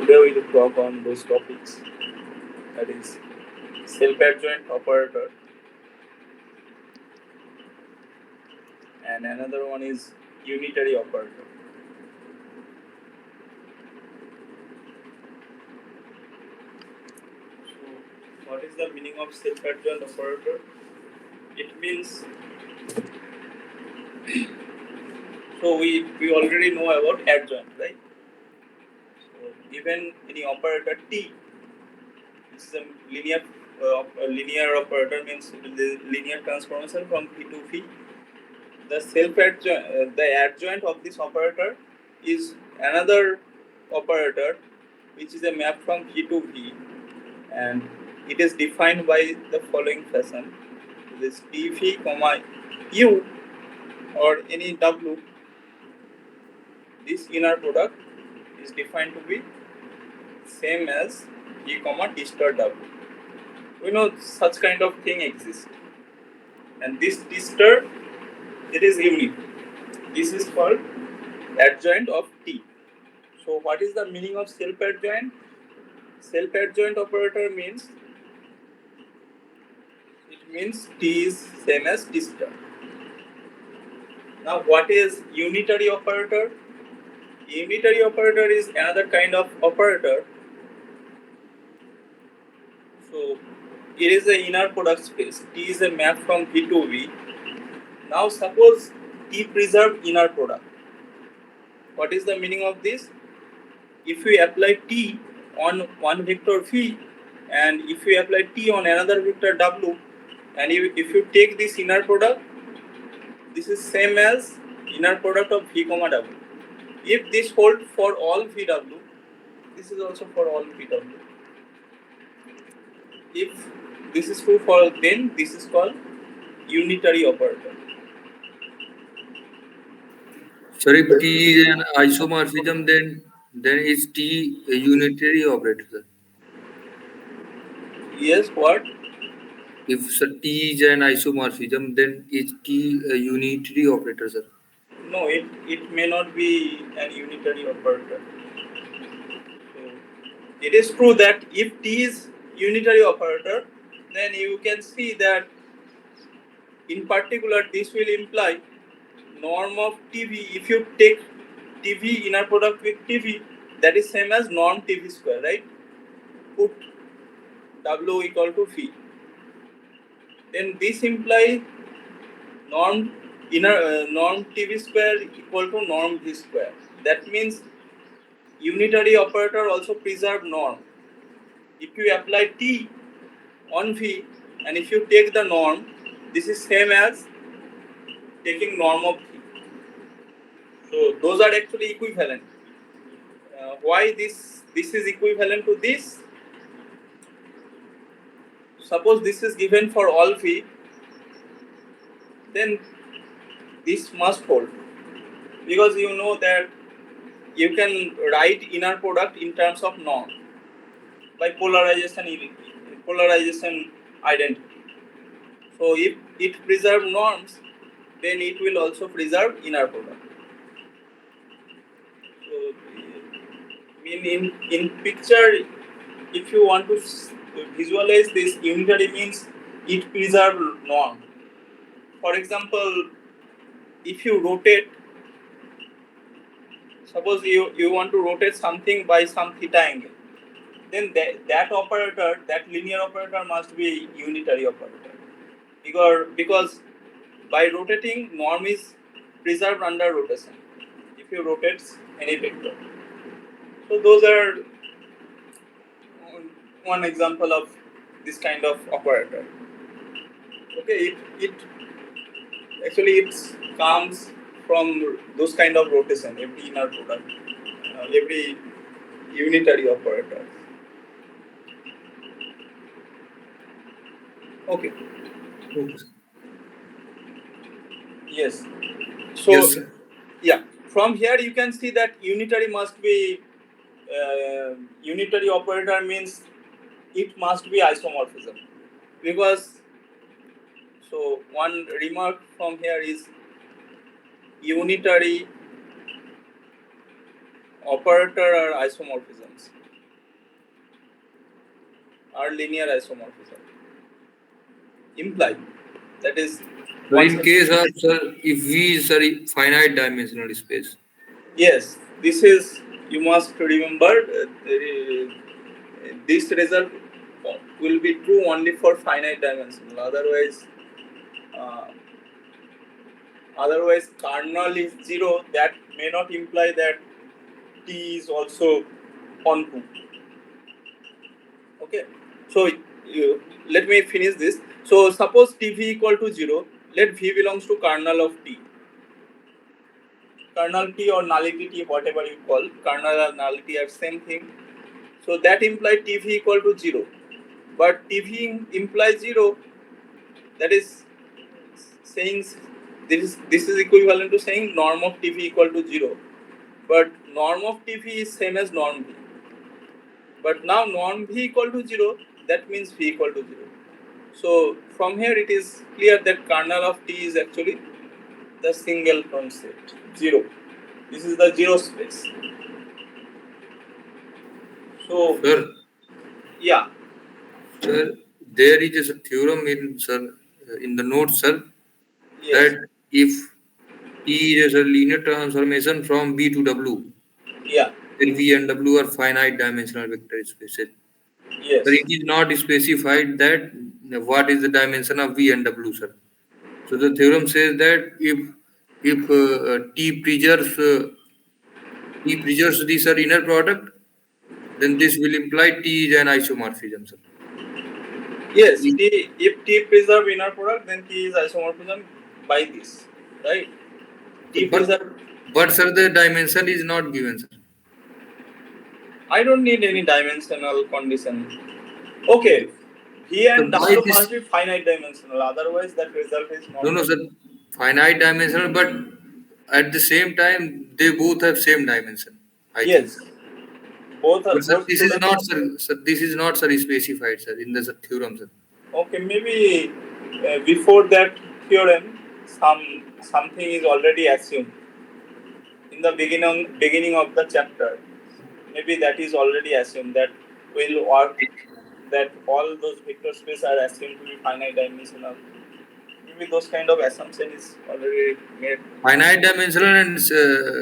Today we will talk on those topics, that is self-adjoint operator, and another one is unitary operator. So what is the meaning of self-adjoint operator? It means, so we already know about adjoint, right? So given any operator T, it's a linear operator, means the linear transformation from P to Phi. The adjoint of this operator is another operator which is a map from P to V, and it is defined by the following fashion: this T phi comma U or any W. This inner product is defined to be same as E comma T star W. We know such kind of thing exists, and this T star, it is unique. This is called adjoint of T. So what is the meaning of self-adjoint? Self-adjoint operator means, it means T is same as T star. Now what is unitary operator? Unitary operator is another kind of operator. So it is the inner product space. T is a map from V to V. Now suppose T preserve inner product. What is the meaning of this? If we apply T on one vector phi, and if we apply T on another vector W, and if you take this inner product, this is same as inner product of V comma W. If this holds for all VW, this is also for all VW. If this is true for, then this is called unitary operator. So if T is an isomorphism, then is T a unitary operator, sir? Yes, what? If T is an isomorphism, then is T a unitary operator, sir? No, it may not be an unitary operator. So it is true that if T is unitary operator, then you can see that in particular this will imply norm of TV. If you take TV inner product with TV, that is same as norm TV square, right? Put W equal to phi. Then this implies norm norm TV square equal to norm V square. That means unitary operator also preserve norm. If you apply T on V, and if you take the norm, this is same as taking norm of V. So those are actually equivalent. Why this is equivalent to this? Suppose this is given for all V, then this must hold, because you know that you can write inner product in terms of norm by polarization identity. So if it preserve norms, then it will also preserve inner product. So in picture, if you want to visualize this, unitary means it preserve norm. For example, if you rotate, suppose you want to rotate something by some theta angle, then that operator, that linear operator must be a unitary operator, because by rotating, norm is preserved under rotation if you rotate any vector. So those are one example of this kind of operator. Okay, it actually it comes from those kind of rotation, every inner product, every unitary operator. Okay. Okay. Yes. Yes, So sir. yeah, from here you can see that unitary must be unitary operator means it must be isomorphism, because so one remark from here is unitary operator are isomorphisms. are linear isomorphism. Implied. That is So one in such. case of sir, if V is a finite dimensional space. Yes, this is, you must remember, this result will be true only for finite dimensional. Uh, otherwise kernel is zero. That may not imply that T is also onto. Okay, so let me finish this. So suppose T v equal to 0, let V belongs to kernel of T. Kernel T or nullity T, whatever you call, kernel or nullity are same thing. So that implies T v equal to 0. But T v implies 0, that is saying this is equivalent to saying norm of T v equal to 0. But norm of T v is same as norm V. But now norm V equal to 0, that means V equal to 0. So from here it is clear that kernel of T is actually the singleton set, 0. This is the 0 space. So Sir, yeah, sir, there is a theorem in sir in the notes, sir, yes, that if T is a linear transformation from B to W, yeah, then V and W are finite dimensional vector spaces. But yes, it is not specified that what is the dimension of V and W, sir. So the theorem says that if T preserves this inner product, then this will imply T is an isomorphism, sir. yes. T, if T preserve inner product, then T is isomorphism by this, right? So, T preserve. but sir, the dimension is not given, sir. I don't need any dimensional condition. Okay, V So and why W this? must be finite dimensional. Otherwise, that result is No, not no, sir. valid. Finite dimensional, but at the same time, they both have same dimension. I think, Yes, sir. both are But sir, both this is products. not, sir. Sir, this is not, sir, specified, sir, in the theorem, sir. Okay, maybe before that theorem, something is already assumed in the beginning of the chapter. Maybe that is already assumed that will work, that all those vector space are assumed to be finite dimensional. Maybe those kind of assumption is already made. Finite dimensional and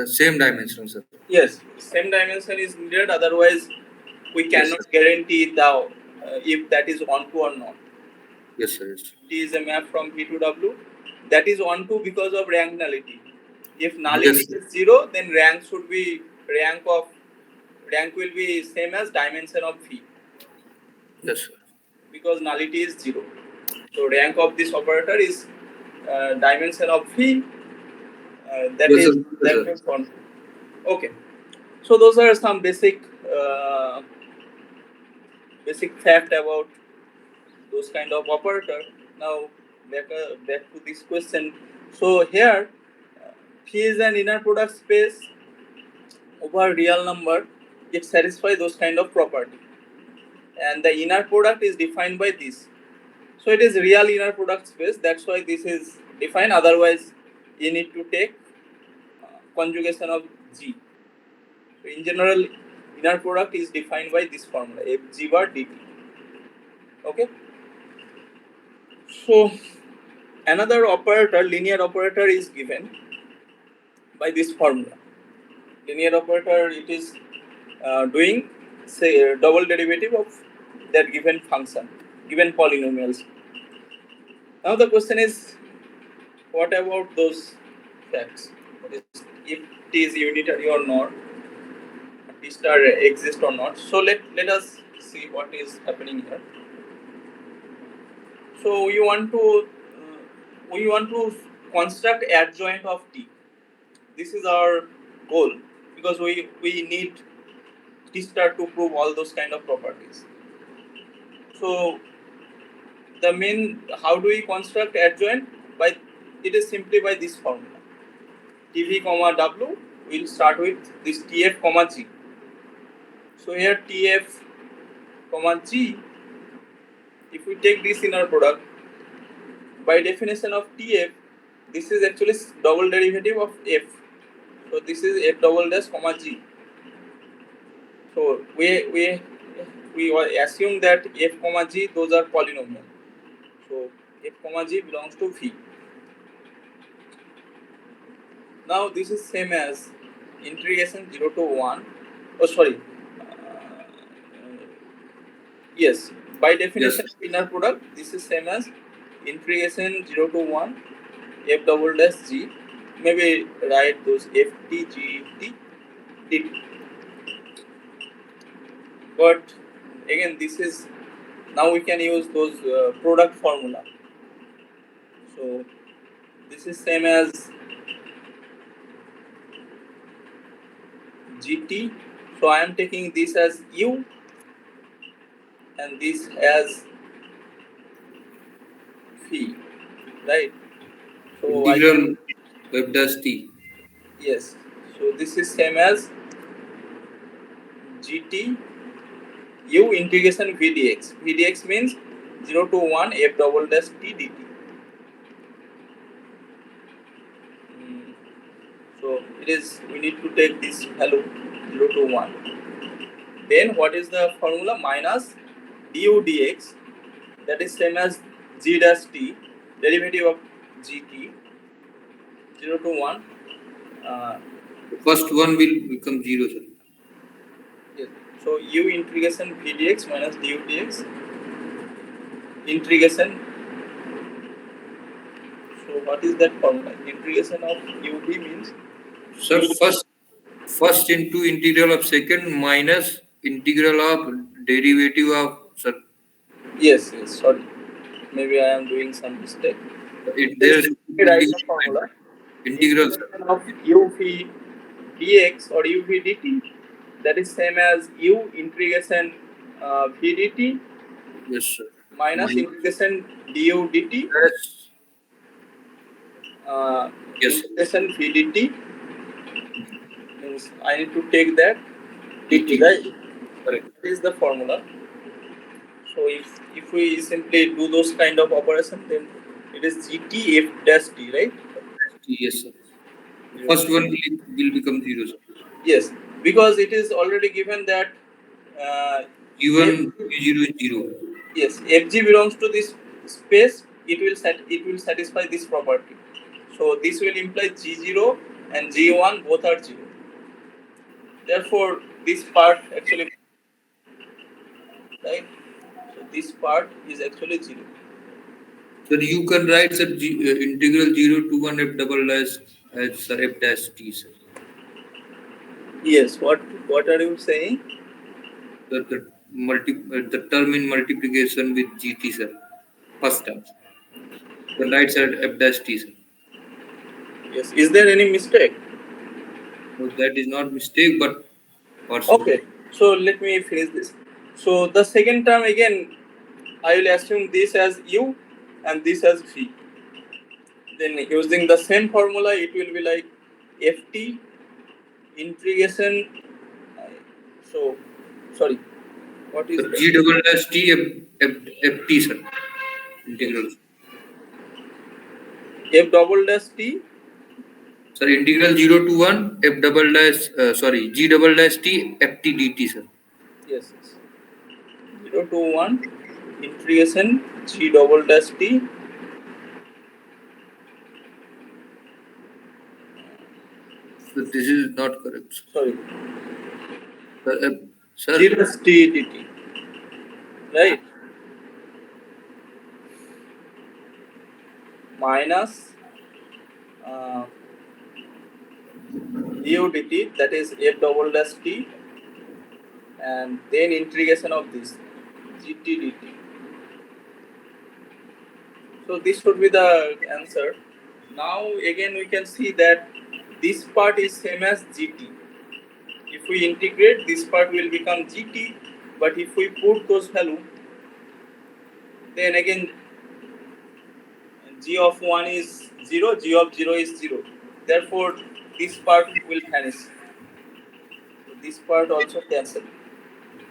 same dimensional, sir. Yes, same dimension is needed. Otherwise, we Yes, cannot sir. guarantee the if that is onto or not. Yes, sir. Yes. T is a map from V to W. That is onto because of rank nullity. If nullity Yes, sir. is 0, then rank should be rank will be same as dimension of V Yes, sir. because nullity is 0. So rank of this operator is dimension of V. That Yes, sir. is Yes, that sir. means onto. Okay. So those are some uh, basic fact about those kind of operator. Now back to this question. So here, P is an inner product space over real number. It satisfies those kind of property, and the inner product is defined by this. So it is real inner product space. That's why this is defined. Otherwise, you need to take conjugation of G. So in general, inner product is defined by this formula Fg bar dt. Okay. So another operator, linear operator, is given by this formula. Linear operator, it is doing say double derivative of that given function, given polynomials. Now the question is, what about those facts? That is, if T is unitary or not, T star exists or not. So let us see what is happening here. So we want to construct adjoint of T. This is our goal because we need T star to prove all those kind of properties. So the main, how do we construct adjoint? By, it is simply by this formula. Tv comma W will start with this Tf comma G. So here Tf comma G, if we take this inner product, by definition of Tf, this is actually double derivative of F. So this is F double dash comma G. So we we assume that f comma g, those are polynomial. So f comma g belongs to V. Now this is same as integration 0 to 1. Oh, sorry. Uh, yes, by Yes. definition of inner product, this is same as integration 0 to 1 f double dash g. Maybe write those f t g t dt. But again, this is now we can use those product formula. So this is same as gt. So I am taking this as u and this as phi, right? So I Integral f dash t. yes. So this is same as gt u integration v dx. V dx means 0 to 1 f double dash t dt. Mm, So it is we need to take this value 0 to 1. Then what is the formula? Minus du dx, that is same as g dash t, derivative of gt 0 to 1. Uh, The first one will become 0, sir. yes. So u integration v dx minus du dx integration. So what is that formula? Integration of uv means Sir, u. first into integral of second minus integral of derivative of, sir. Yes, yes. Sorry, maybe I am doing some mistake. There Just should let me be write the integral, formula. integral, sir. Integration of uv dx or uv dt, that is same as u integration v dt Yes, sir. minus Minus. integration du dt Yes, uh, yes, sir. integration v dt means I need to take that dt, dt. right? Correct. That is the formula. So if we simply do those kind of operation, then it is gt f dash t, right? Yes, sir. The Yes. first one will become 0, sir. Yes, because it is already given that uh, Given f, u0 is 0. yes, fg belongs to this space. It will satisfy this property. So this will imply g0 and g1 both are 0. Therefore, this part actually, right. So this part is actually 0. So you can write, sir, integral 0 to 1 f double dash as, sir, f dash t, sir. Yes. What are you saying? The term in multiplication with gt, sir. First term. The right side f dash t, sir. Yes. Is there any mistake? So that is not mistake, but what, sir? Okay. So let me finish this. So the second term again, I will assume this as u and this as v. Then using the same formula, it will be like ft integration. So sorry, what So is that? g double dash t f t, sir. Yes, Integral. f double dash t. Sir, integral 0 to 1 f double dash, sorry, g double dash t f t dt, sir. Yes, yes. 0 to 1 integration g double dash t. So this is not correct, Sorry, sir. Sir, g dash t dt. Right, minus uh, du dt, that is f double dash t, and then integration of this gt dt. So this should be the answer. Now again we can see that this part is same as gt. If we integrate, this part will become gt, but if we put those value, then again g of 1 is 0, g of 0 is 0. Therefore this part will vanish. So this part also cancel.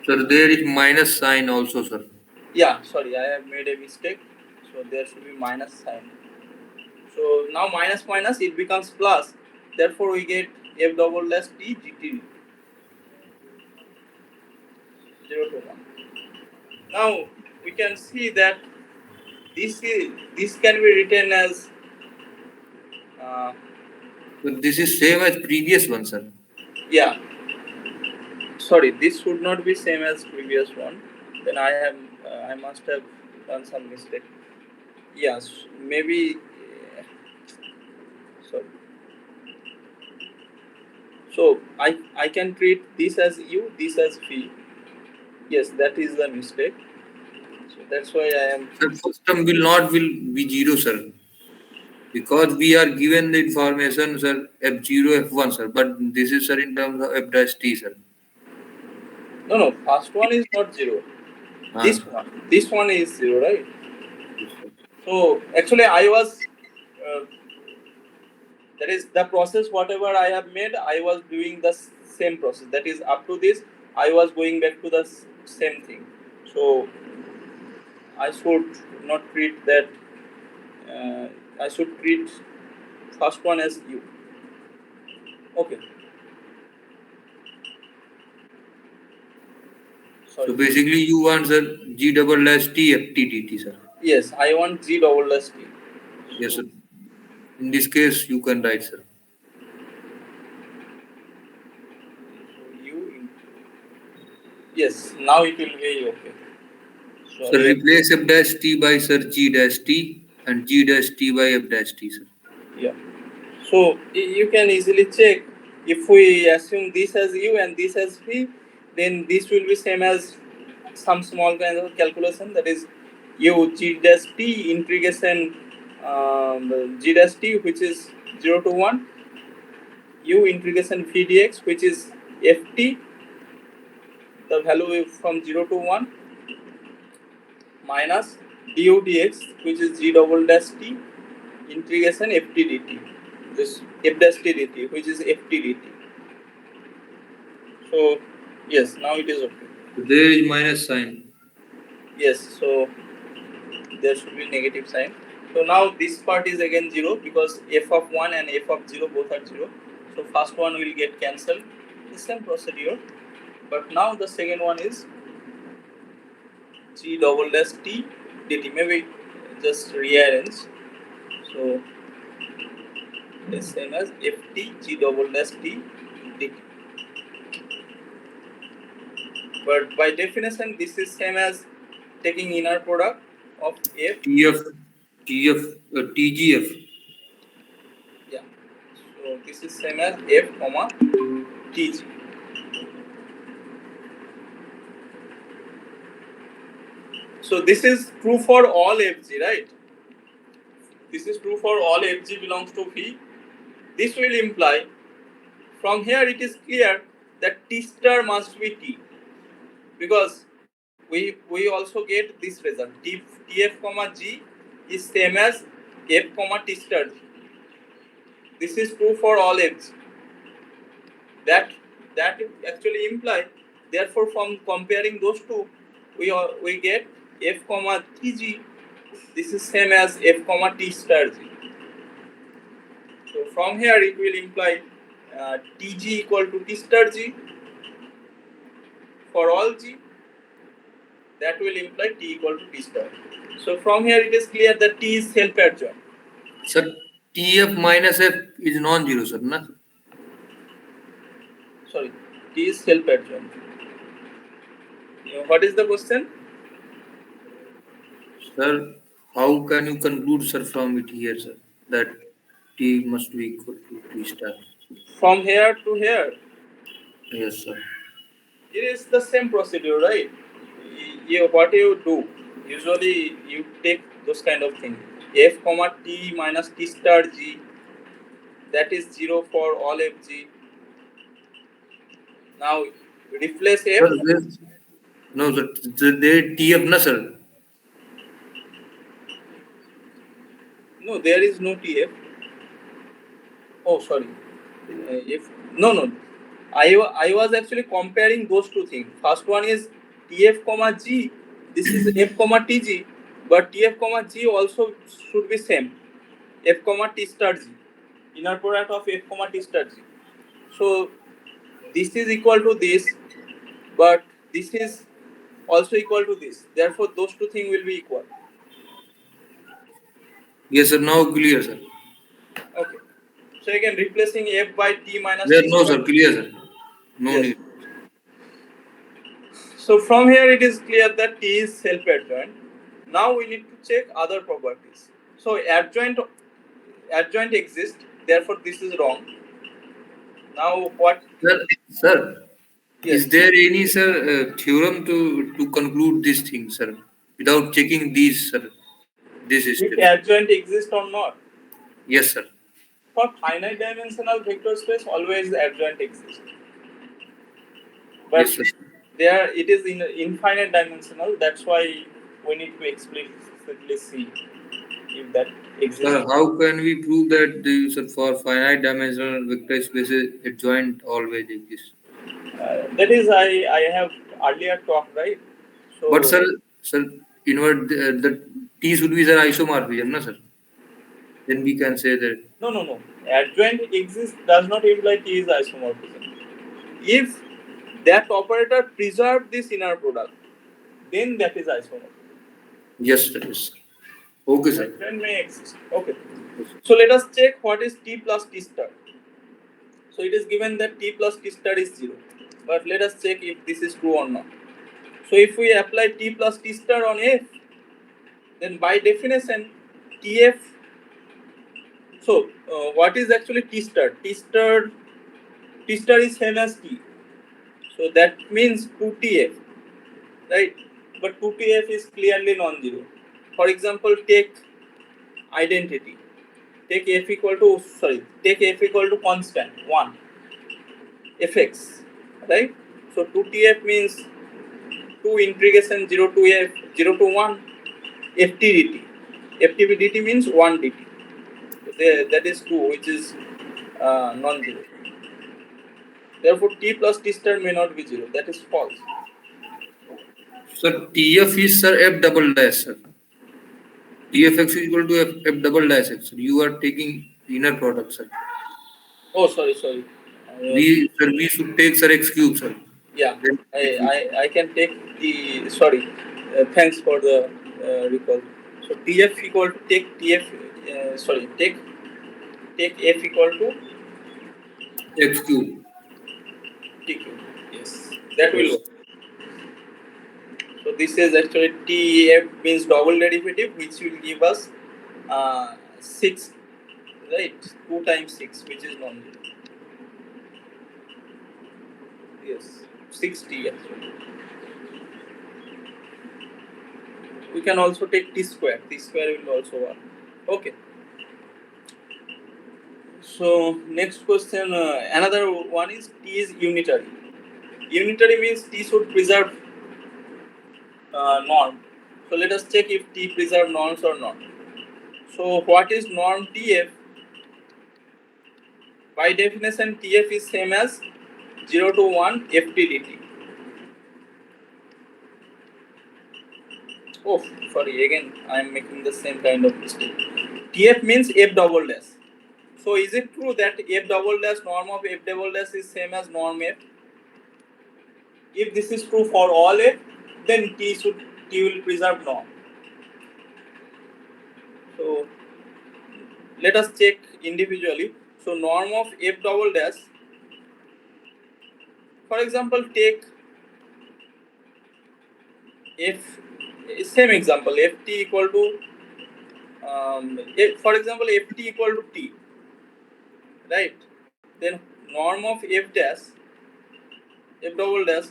sir, there is minus sign also, sir. Yeah, sorry, I have made a mistake. So there should be minus sign. So now minus minus it becomes plus. Therefore we get f double dash t gt. 0 to 1. Now we can see that this can be written as uh, So this is same as previous one, sir. yeah, sorry, this should not be same as previous one. Then I must have done some mistake. Yes, maybe. Sorry. So I can treat this as u, this as phi. Yes, that is the mistake. So that's why I am. The first term will be zero, sir, because we are given the information, sir, f0, f1, sir. But this is, sir, in terms of f dash t, sir. No, no. First one is not zero. Ah, This one is zero, right? yes, sir. So actually, I was. Uh, that is the process. Whatever I have made, I was doing the same process. That is up to this. I was going back to the same thing. So I should not treat that. Uh, I should treat first one as u. Okay. So Sorry. basically, you want, sir, g double dash t f t dt, sir. Yes, I want g double s t. Yes, So, sir. In this case, you can write, sir. so u into yes. Now it will be okay. So Sorry. replace f dash t by, sir, g dash t and g dash t by f dash t, sir. Yeah. So you can easily check if we assume this as u and this as v, then this will be same as some small kind of calculation, that is u g dash t integration g dash t, which is 0 to 1, u integration v dx, which is ft, the value from 0 to 1, minus du dx, which is g double dash t integration ft dt, this f dash t dt, which is ft dt. So yes, now it is okay. So there is minus sign. Yes, so there should be negative sign. So now this part is again 0 because f of 1 and f of 0 both are 0. So first one will get cancelled. The same procedure. But now the second one is g double dash t dt. Maybe just rearrange. So the same as ft g double dash t dt. But by definition, this is same as taking inner product of f. tf, tgf. Yeah. So this is same as f comma tg. So this is true for all fg, right? This is true for all fg belongs to v. This will imply from here it is clear that t star must be t, because we also get this result tf comma g is same as f comma t star g. This is true for all fg. That actually imply, therefore from comparing those two, we get f comma tg, this is same as f comma t star g. So from here it will imply tg equal to t star g for all g, that will imply t equal to t star. So from here it is clear that t is self adjoint. Sir, tf minus f is non-zero, sir. Na? Sorry, t is self adjoint. What is the question? Sir, how can you conclude, sir, from it here, sir, that t must be equal to t star? From here to here, Yes, sir. it is the same procedure, right? What you do usually, you take those kind of thing, f comma t minus t star g, that is 0 for all fg. Now replace Sir, f. no, sir, there tf, na, sir. No, there is no tf. Oh, sorry. If no, no, I was actually comparing those two things. First one is tf comma g. This is f comma tg, but tf comma g also should be same. F comma t star g, inner product of f comma t star g. So this is equal to this, but this is also equal to this. Therefore, those two things will be equal. Yes, sir. Now clear, sir. Okay. So again, replacing f by t minus Yes, t no, square. sir. Clear, sir. No Yes. need. So from here it is clear that t is self-adjoint. Now we need to check other properties. So adjoint exists. Therefore, this is wrong. Now what? Sir, sir, is Yes. there any, sir, theorem to conclude this thing, sir, without checking these, sir, these If steps? adjoint exists or not. Yes, sir. For finite dimensional vector space, always the adjoint exists. But Yes, sir. there it is in infinite dimensional. That's why we need to explicitly see if that exists. Sir, how can we prove that the, sir, for finite dimensional vector spaces adjoint always exists? That is I have earlier talked, right. But So sir, invert the T should be, sir, isomorphism, no, sir. Then we can say that. no. Adjoint exists does not imply T is isomorphism. If that operator preserved this inner product, then that is isomorphism. Yes, sir. Yes, sir. Okay, sir. Adjoint may exist. Okay. Yes, sir. So let us check what is T plus T star. So it is given that T plus T star is 0. But let us check if this is true or not. So if we apply T plus T star on F, then by definition TF. So what is actually T star? T star is same as T. So that means 2TF, right? But 2TF is clearly non-zero. For example, take identity. Take F equal to constant 1 fx, right? So 2TF means 2 integration 0 to f 0 to 1 ft dt means 1 dt. So that is 2, which is non-zero. Therefore, t plus t star may not be 0. That is false. Sir, TF is, sir, F double dash, sir. TFX is equal to F double dash X, sir. You are taking inner product, sir. Oh, sorry. We should take, sir, X cube, sir. Yeah, Then it will. I can take the sorry. Thanks for the recall. So TF equal to take TF. Take F equal to X cube. TQ. Yes, that will Yes. work. So this is actually TF means double derivative, which will give us 6, right? 2 times 6, which is non-zero. Yes, 6T actually. We can also take T square. T square will also work. Okay. So next question, another one is T is unitary. Unitary means T should preserve norm. So let us check if T preserve norms or not. So what is norm TF? By definition, TF is same as 0 to 1 FT dt. Oh, sorry, again I am making the same kind of mistake. TF means F double dash. So is it true that F double dash norm of F double dash is same as norm F? If this is true for all F, then T will preserve norm. So let us check individually. So norm of F double dash. For example, take F. Same example. Ft equal to for example Ft equal to T, right? Then norm of F dash F double dash.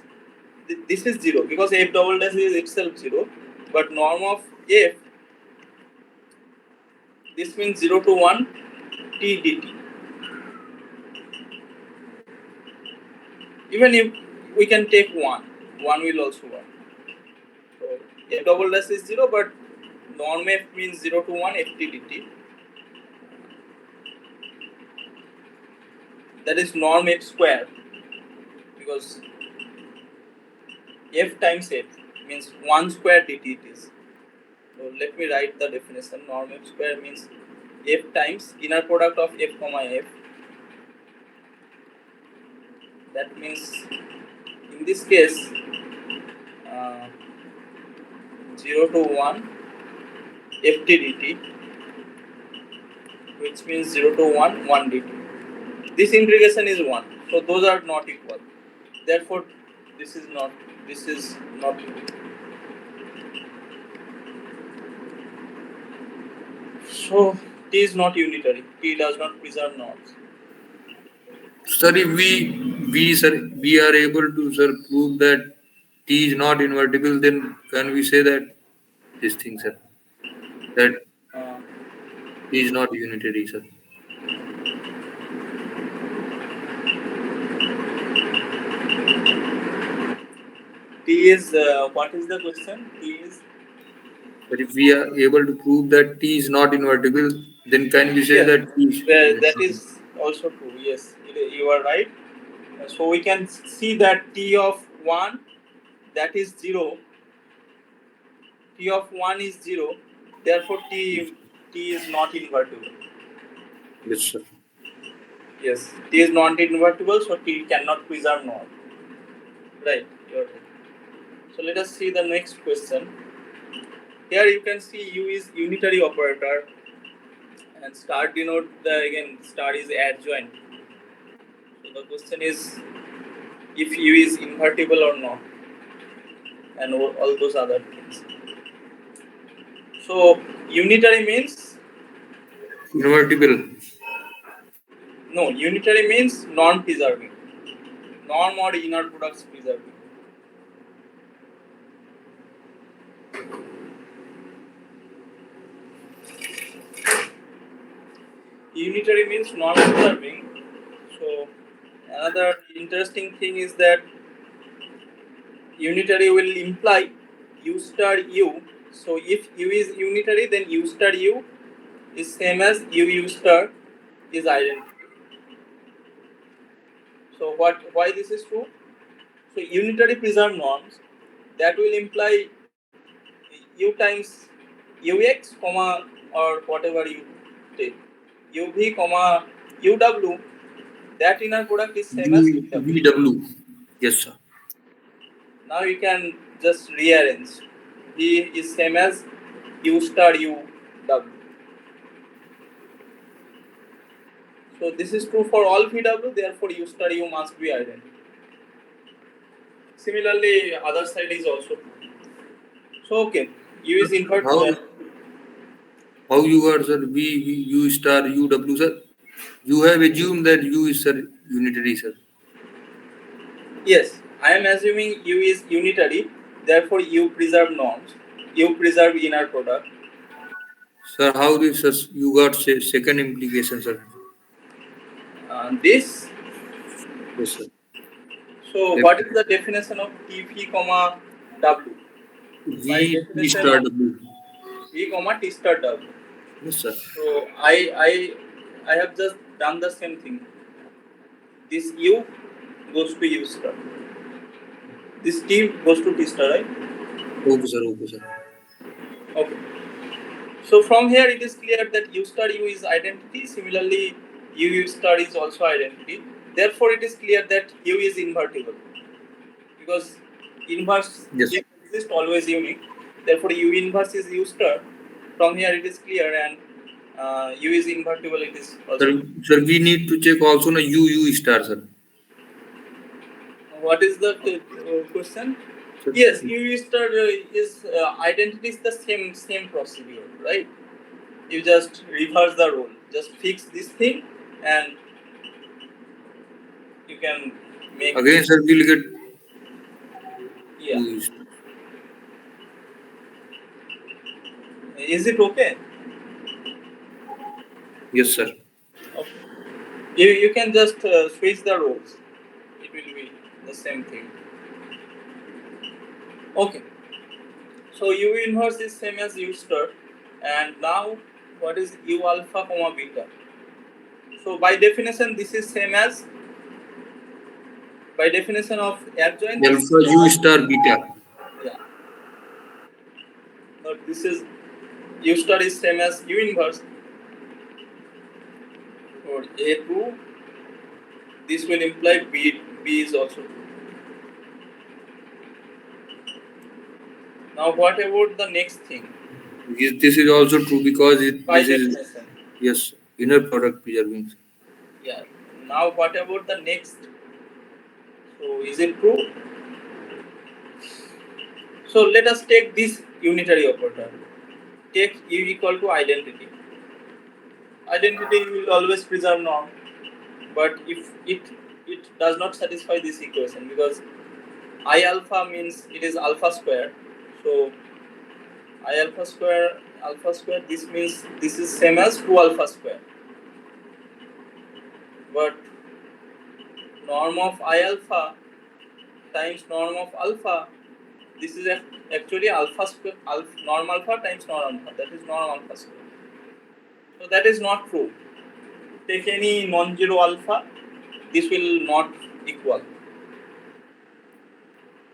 This is 0 because F double dash is itself 0. But norm of F, this means 0 to 1 T dt. Even if we can take 1 will also work. So F double dash is 0, but norm F means 0 to 1 Ft dt. That is norm F square, because F times F means 1 square dt it is. So let me write the definition. Norm F square means F times inner product of F comma F. That means in this case 0 to 1 ft dt, which means 0 to 1 dt. This integration is 1, so those are not equal. Therefore, this is not. This is not. So T is not unitary. T does not preserve norms. Sir, if we are able to, sir, prove that T is not invertible, then can we say that this thing, sir, that Uh, T is not unitary, sir? T is what is the question? T is But if we are able to prove that T is not invertible, then can we say yes. that T is That is also true. Yes, you are right. So we can see that T of 1, that is 0. T of 1 is 0. Therefore, T is not invertible. yes, sir. Yes, T is not invertible, so T cannot preserve norm. Right, you're right. So let us see the next question. Here you can see U is unitary operator, and star denote the again star is adjoint. So the question is if U is invertible or not, and all those other things. So unitary means Invertible. no. Unitary means non-preserving, norm or inner products preserving. Unitary means non-preserving. So another interesting thing is that unitary will imply U star U. So if U is unitary, then U star U is same as U star is identity. So why this is true? So unitary preserved norms that will imply U times Ux comma or whatever you take UV comma UW, that inner product is same as UW. VW. Yes, sir. Now you can just rearrange. V is same as U star UW. So this is true for all VW, therefore U star U must be identical. Similarly, other side is also true. So okay, U is invert. How how you are, sir? U star UW, sir. You have assumed that U is, sir, unitary, sir. Yes, I am assuming U is unitary, therefore U preserve norms, U preserve inner product. Sir, how this, sir, you got second implication, sir? This. Yes, sir. So If what is the definition of TP comma W? By T definition star of W. V comma T star W. Yes, sir. So I have just done the same thing. This U goes to U star. This T goes to T star, right? Okay, sir. Okay, sir. Okay. So from here it is clear that U star U is identity. Similarly, U star is also identity. Therefore, it is clear that U is invertible because inverse Yes. if exists always unique. Therefore, U inverse is U star. From here it is clear, and U is invertible. It is Sir, also. sir, we need to check also na U star, sir. What is the question? Sir, Yes, U star is identity is the same procedure, right? You just reverse the role. Just fix this thing, and you can make again, sir, we'll get yeah. U star. Is it okay? Yes, sir. Okay. You can just switch the roles. It will be the same thing. Okay. So U inverse is same as U star, and now what is U alpha comma beta? So by definition, this is same as by definition of adjoint. This is Alpha same U as star beta. yeah. Now this is U star is same as U inverse or A2. This will imply B is also true. Now what about the next thing? This is also true because By this is, definition. yes, inner product preserving. Yeah. Now what about the next? So is it true? So let us take this unitary operator. Take U equal to identity. Identity will always preserve norm, but if it does not satisfy this equation because I alpha means it is alpha square. So I alpha square this means this is same as 2 alpha square. But norm of I alpha times norm of alpha, this is actually alpha square, norm alpha times norm alpha, that is norm alpha square. So that is not true. Take any non-zero alpha, this will not equal.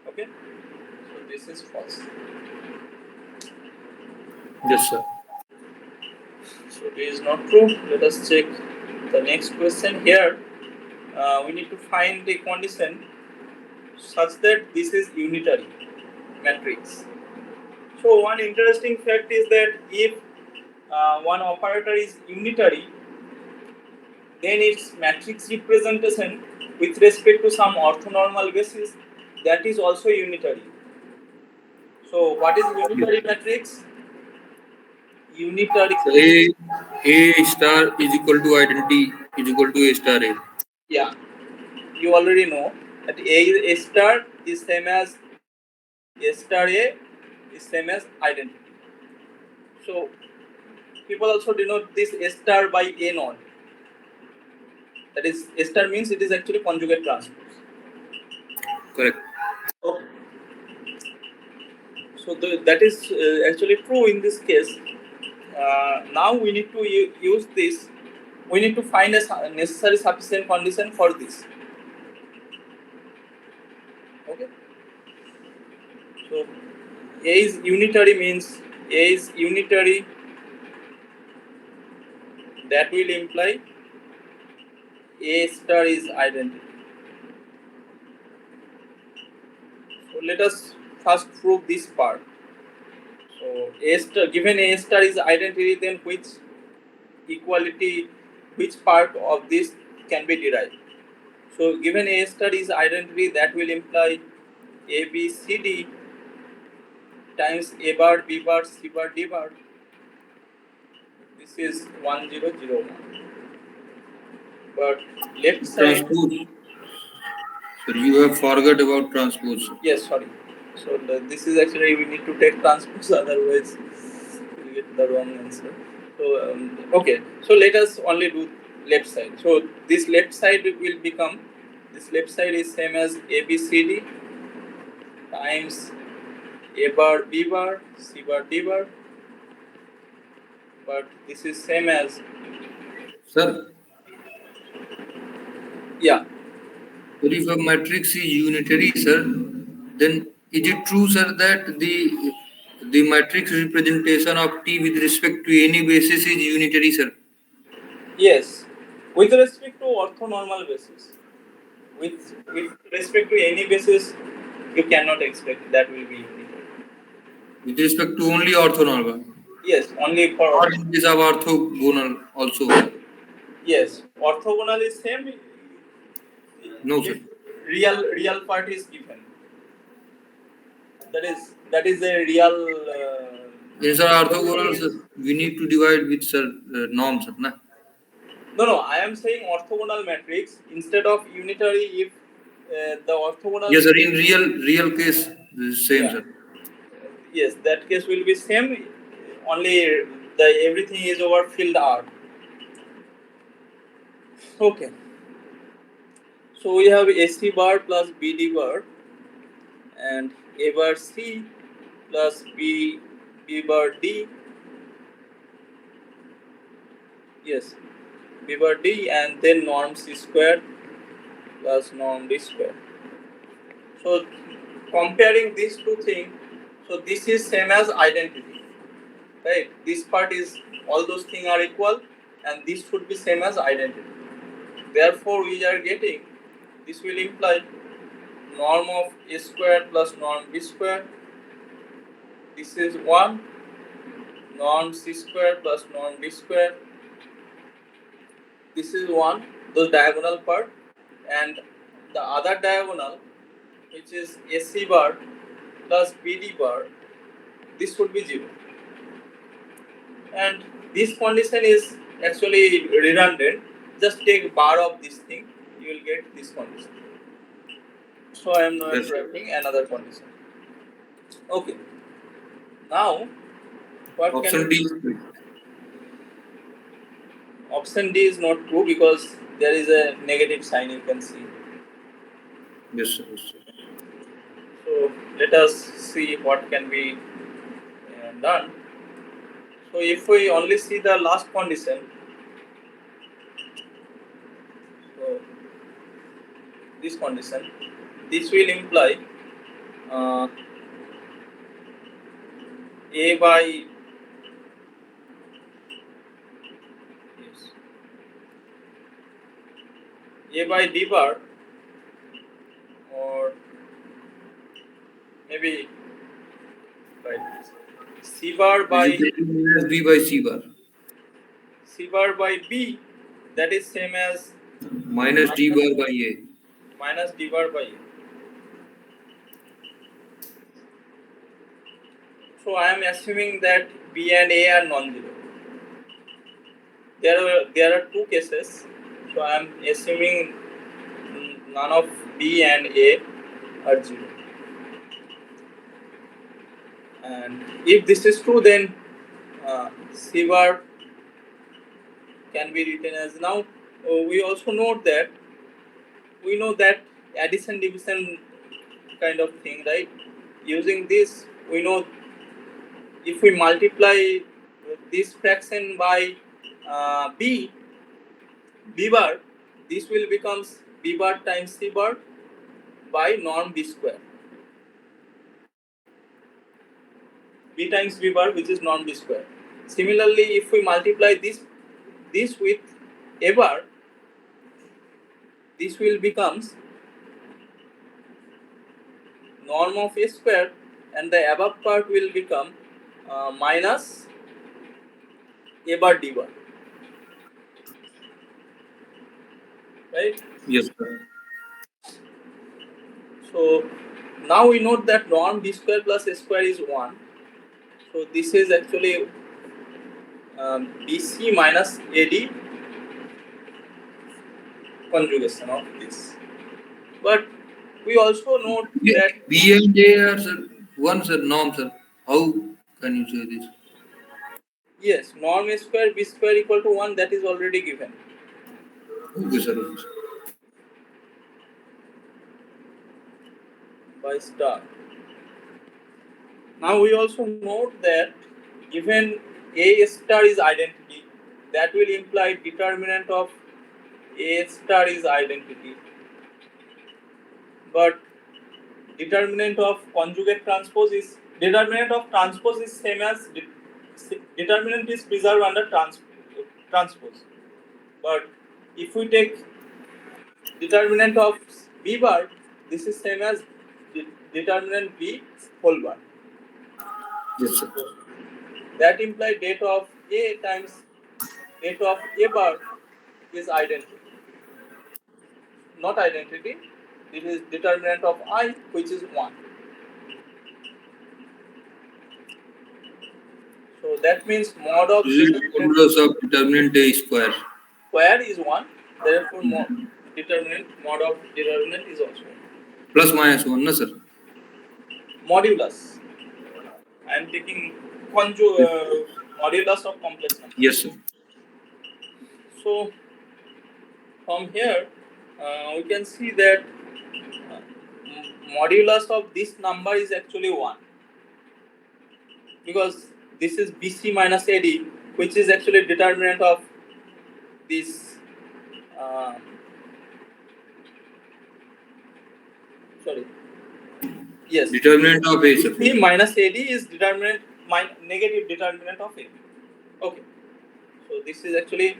Okay, so this is false. Yes, sir. So this is not true. Let us check the next question here. We need to find a condition such that this is unitary matrix. So one interesting fact is that if one operator is unitary, then its matrix representation with respect to some orthonormal basis, that is also unitary. So what is unitary matrix? Unitary. So A star is equal to identity is equal to A star A. Yeah, you already know that A star is same as A star A is same as identity. So people also denote this A star by A naught. That is A star means it is actually conjugate transpose. Correct. So, that is actually true in this case. Now we need to use this. We need to find a necessary sufficient condition for this. Okay. So A is unitary means A is unitary. That will imply A star is identity. So let us first prove this part. So A star, given A star is identity, then which equality, which part of this can be derived? So given A star is identity, that will imply A B C D times A bar B bar C bar D bar. This is 1001. But left side, Transpose. Sir, you have forgot about transpose. yes, sorry. So this is actually we need to take transpose, otherwise we get the wrong answer. So okay, so let us only do left side. So this left side will become, this left side is same as ABCD times A bar B bar C bar D bar, but this is same as, Sir, yeah, but if a matrix is unitary, sir, then is it true, sir, that the matrix representation of T with respect to any basis is unitary, sir? yes, with respect to orthonormal basis, with respect to any basis, you cannot expect that will be unitary. With respect to only orthonormal. Yes, only for Or in case of orthogonal also. yes, orthogonal is same No, if sir. real part is given. That is a real. In sir, orthogonal, sir, we need to divide with sir norms, sir, na? No. I am saying orthogonal matrix instead of unitary. If the orthogonal, Yes, sir. In real case, this is same, yeah, sir. yes, that case will be same. Only the everything is over filled out. Okay. So we have AC bar plus BD bar and A bar C plus B bar D. Yes, B bar D and then norm C square plus norm D square. So comparing these two things, so this is same as identity, right? This part is all those things are equal, and this should be same as identity. Therefore, we are getting, this will imply norm of A square plus norm B square This is 1 norm c square plus norm d square. This is 1, the diagonal part, and the other diagonal, which is AC bar plus BD bar, this would be 0. And this condition is actually redundant. Just take bar of this thing, you will get this condition. So I am not Yes. writing another condition. Okay. Now, what Option can D we is do? correct. Option D is not true because there is a negative sign you can see. Yes, sir. Yes, sir. So let us see what can be done. So if we only see the last condition, so this condition, this will imply A by yes, A by D bar, or maybe right, C bar Is by it minus B by C bar? B, that is same as Minus D bar by A. minus D bar by A. So I am assuming that B and A are non-zero. There are two cases. So I am assuming none of B and A are 0. And if this is true, then C bar can be written as now. We also note that we know that addition division kind of thing, right? Using this, we know if we multiply this fraction by b bar, this will becomes b bar times c bar by norm b square. B times b bar, which is norm b square. Similarly, if we multiply this with a bar, this will becomes norm of a square, and the above part will become minus a bar d bar, right? Yes, sir. So now we note that norm b square plus a square is 1. So this is actually bc minus ad conjugation of this. But we also note that B and A are sir, one sir, norm sir. How can you say this? yes, norm a square b square equal to 1, that is already given Okay, sir. Okay, sir. by star. Now we also note that given a star is identity, that will imply determinant of a star is identity. But determinant of conjugate transpose is determinant of transpose is same as determinant is preserved under transpose. But if we take determinant of b bar, this is same as determinant b whole bar. Yes, sir. So that implies data of a times data of a bar is identity. Not identity, it is determinant of I, which is 1. So that means mod of Is it determinant modulus of determinant A square? square is 1, therefore determinant mod of determinant is also 1. Plus minus 1, no sir? Modulus. I am taking modulus of complex number. Yes, sir. So from here, we can see that uh, modulus of this number is actually 1, because this is BC minus AD, which is actually determinant of this. Uh, sorry. Yes. Determinant of A, sir. BC minus AD is determinant negative determinant of A. Okay. So this is actually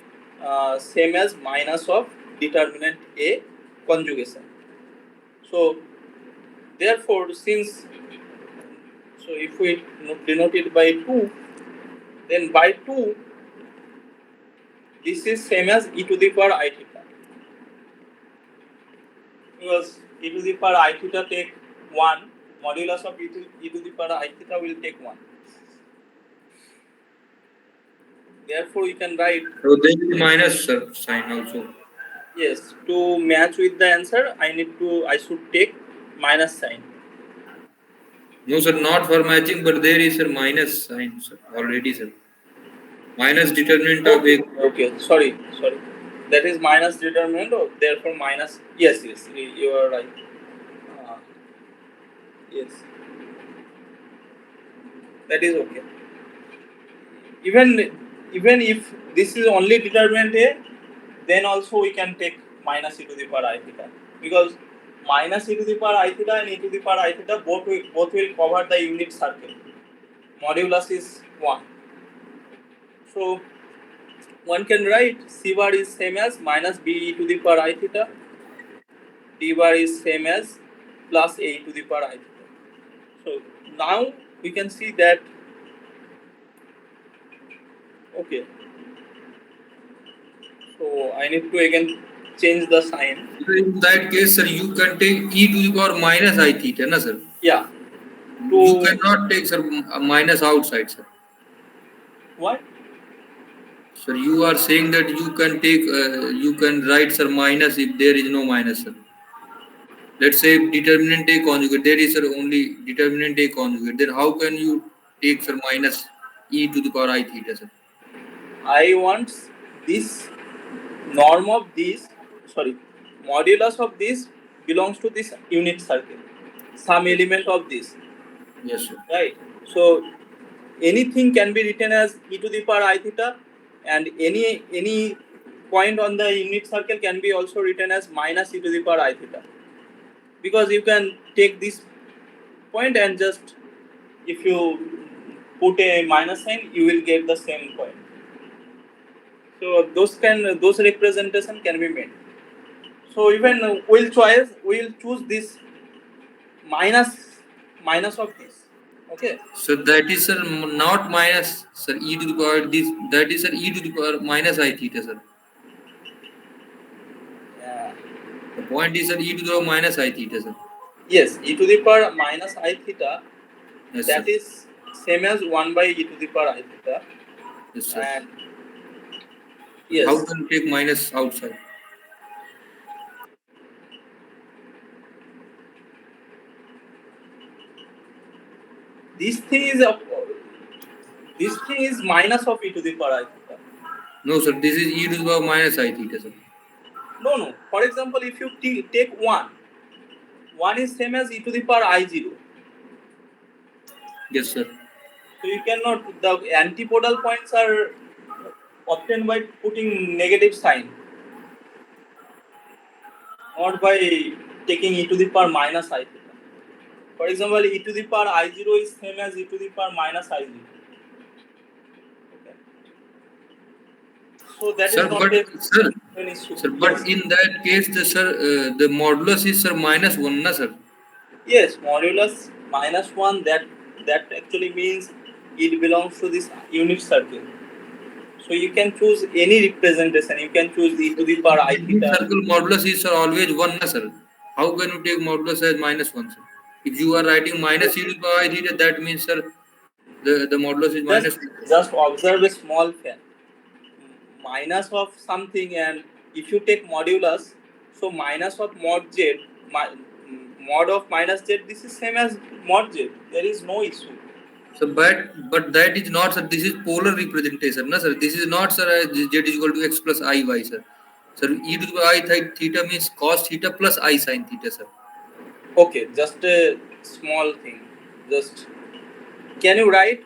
same as minus of determinant A conjugation. So therefore, since So if we denote it by 2, then by 2, this is same as e to the power I theta. Because e to the power I theta take 1, modulus of e to the power I theta will take 1. Therefore, we can write. So there is minus sign also. Yes, to match with the answer, I should take minus sign. No, sir, not for matching, but there is a minus sign, sir, already, sir. Minus determinant of Okay, a. okay, sorry. That is minus determinant, therefore minus. Yes, you are right. Uh, yes, that is okay. Even if this is only determinant A, then also we can take minus e to the power I theta, because minus e to the power I theta and e to the power I theta both will cover the unit circle. Modulus is 1. So one can write C bar is same as minus b e to the power I theta, d bar is same as plus a e to the power I theta. So now we can see that, okay, so I need to again change the sign. In that case, sir, you can take e to the power minus I theta, na, sir? Yeah, You to cannot take, sir, a minus outside, sir. what? Sir, you are saying that you can take, you can write, sir, minus if there is no minus, sir. Let's say determinant A conjugate, there is, sir, only determinant A conjugate. Then how can you take, sir, minus e to the power I theta, sir? I want this norm of this, sorry, modulus of this belongs to this unit circle, some Yes, element of this, yes, sir. right? So anything can be written as e to the power I theta, and any point on the unit circle can be also written as minus e to the power I theta, because you can take this point and just, if you put a minus sign, you will get the same point. So those representation can be made. So even we'll choose this minus of this. Okay. So that is, sir, not minus, sir, e to the power this. That is, sir, e to the power minus I theta, sir. Uh, The point is, sir, e to the power minus I theta, sir. yes, e to the power minus I theta, Yes, sir. that is same as 1 by e to the power I theta, Yes, sir. and But how yes, can you take minus outside? this thing is minus of e to the power I theta. No, sir. This is e to the power minus I theta, sir. No. For example, if you take 1 is same as e to the power I0. Yes, sir. So you cannot, the antipodal points are obtained by putting negative sign, not by taking e to the power minus I theta. For example, e to the power I0 is same as e to the power minus I0. Okay. So that is Sir, not but sir, an issue. sir, Yes. but in that case, the sir, the modulus is, sir, minus one, na, sir. Yes, modulus minus 1, that actually means it belongs to this unit circle. So you can choose any representation. You can choose e to the power I Unit theta. circle modulus is, sir, always one, na, sir. How can you take modulus as minus one, sir? If you are writing minus e to the power I theta, that means, sir, the modulus is Just minus one. just observe a small fact. Minus of something, and if you take modulus, so minus of mod z, mod of minus z, this is same as mod z. There is no issue. So, but that is not, sir. This is polar representation, na, sir. This is not, sir. Z is equal to x plus I y, sir. Sir, e to the power I theta means cos theta plus I sin theta, sir. Okay, just a small thing. Just, can you write?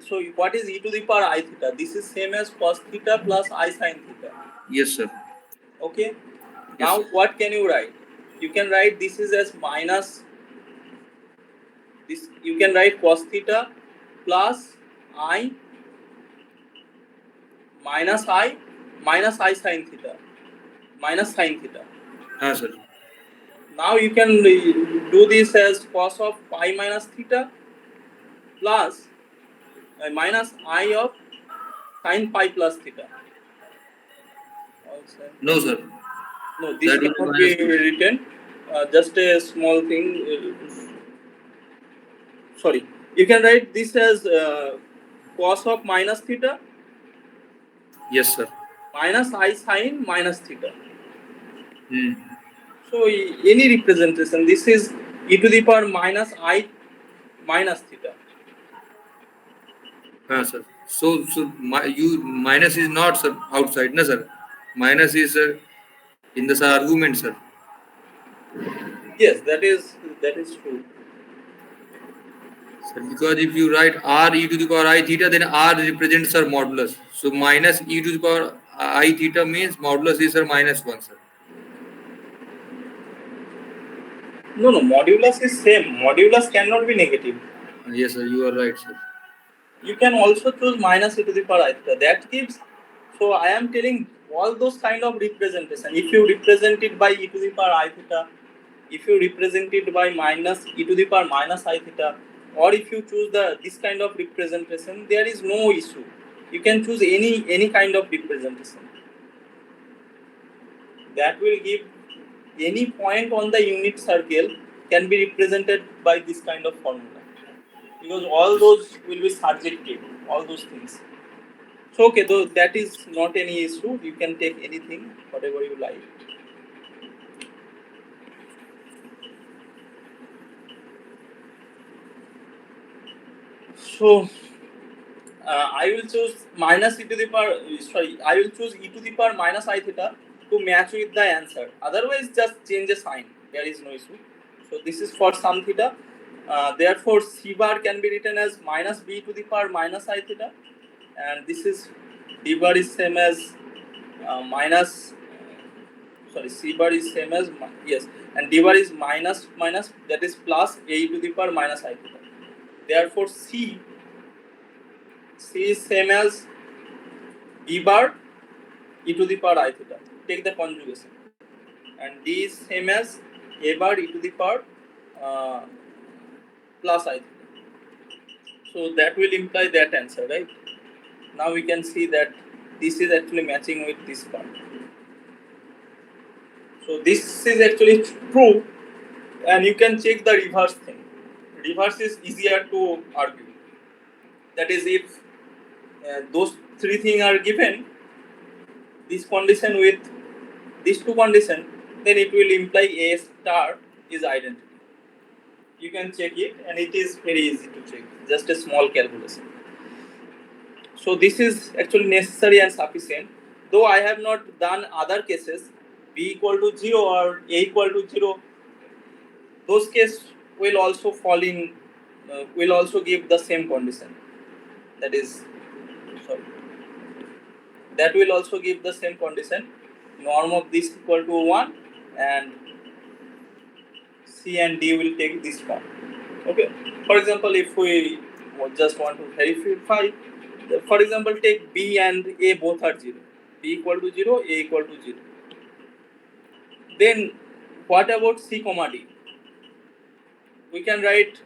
So what is e to the power I theta? This is same as cos theta plus I sin theta. Yes, sir. Okay. Yes, Now sir. what can you write? You can write this is as minus this. You can write cos theta plus I minus I sin theta minus sin theta. Ah, sir. Now you can do this as cos of pi minus theta plus minus I of sine pi plus theta. Also, No, sir. no, this That will be cannot minus be 2. written. Just a small thing. Sorry, you can write this as cos of minus theta Yes, sir. minus I sine minus theta. Hmm. So any representation, this is e to the power minus I minus theta. Sir. You minus is not, sir, outside, no, sir. Minus is in the sir, argument, sir. Yes, that is true. Sir, because if you write r e to the power I theta, then r represents sir modulus. So minus e to the power I theta means modulus is sir minus 1, sir. No, no, modulus is same. Modulus cannot be negative. Yes, sir, you are right, sir. You can also choose minus e to the power I theta. That gives. So I am telling all those kind of representation. If you represent it by e to the power I theta, if you represent it by minus e to the power minus I theta, or if you choose this kind of representation, there is no issue. You can choose any kind of representation. That will give any point on the unit circle can be represented by this kind of formula, because all those will be surjective, all those things. So okay, though that is not any issue, you can take anything, whatever you like. So I will choose minus e to the power, I will choose e to the power minus I theta to match with the answer. Otherwise, just change the sign. There is no issue. So this is for some theta. Therefore, c bar can be written as minus b to the power minus I theta, and this is d bar is same as minus. Sorry, c bar is same as yes, and d bar is minus, that is plus a to the power minus I theta. Therefore, c is same as b bar e to the power I theta. Take the conjugation, and d is same as a bar e to the power uh, plus I theta. So that will imply that answer, right? Now we can see that this is actually matching with this part. So this is actually true, and you can check the reverse thing. Reverse is easier to argue. That is, if those three things are given, this condition with these two conditions, then it will imply A star is identity. You can check it, and it is very easy to check. Just a small calculation. So this is actually necessary and sufficient. Though I have not done other cases, b equal to 0 or a equal to 0, those cases will also fall in, will also give the same condition. That is, sorry, that will also give the same condition. Norm of this equal to 1, and C and D will take this form. Okay. For example, if we just want to verify, for example, take B and A both are 0. B equal to 0, A equal to 0. Then what about C comma D? We can write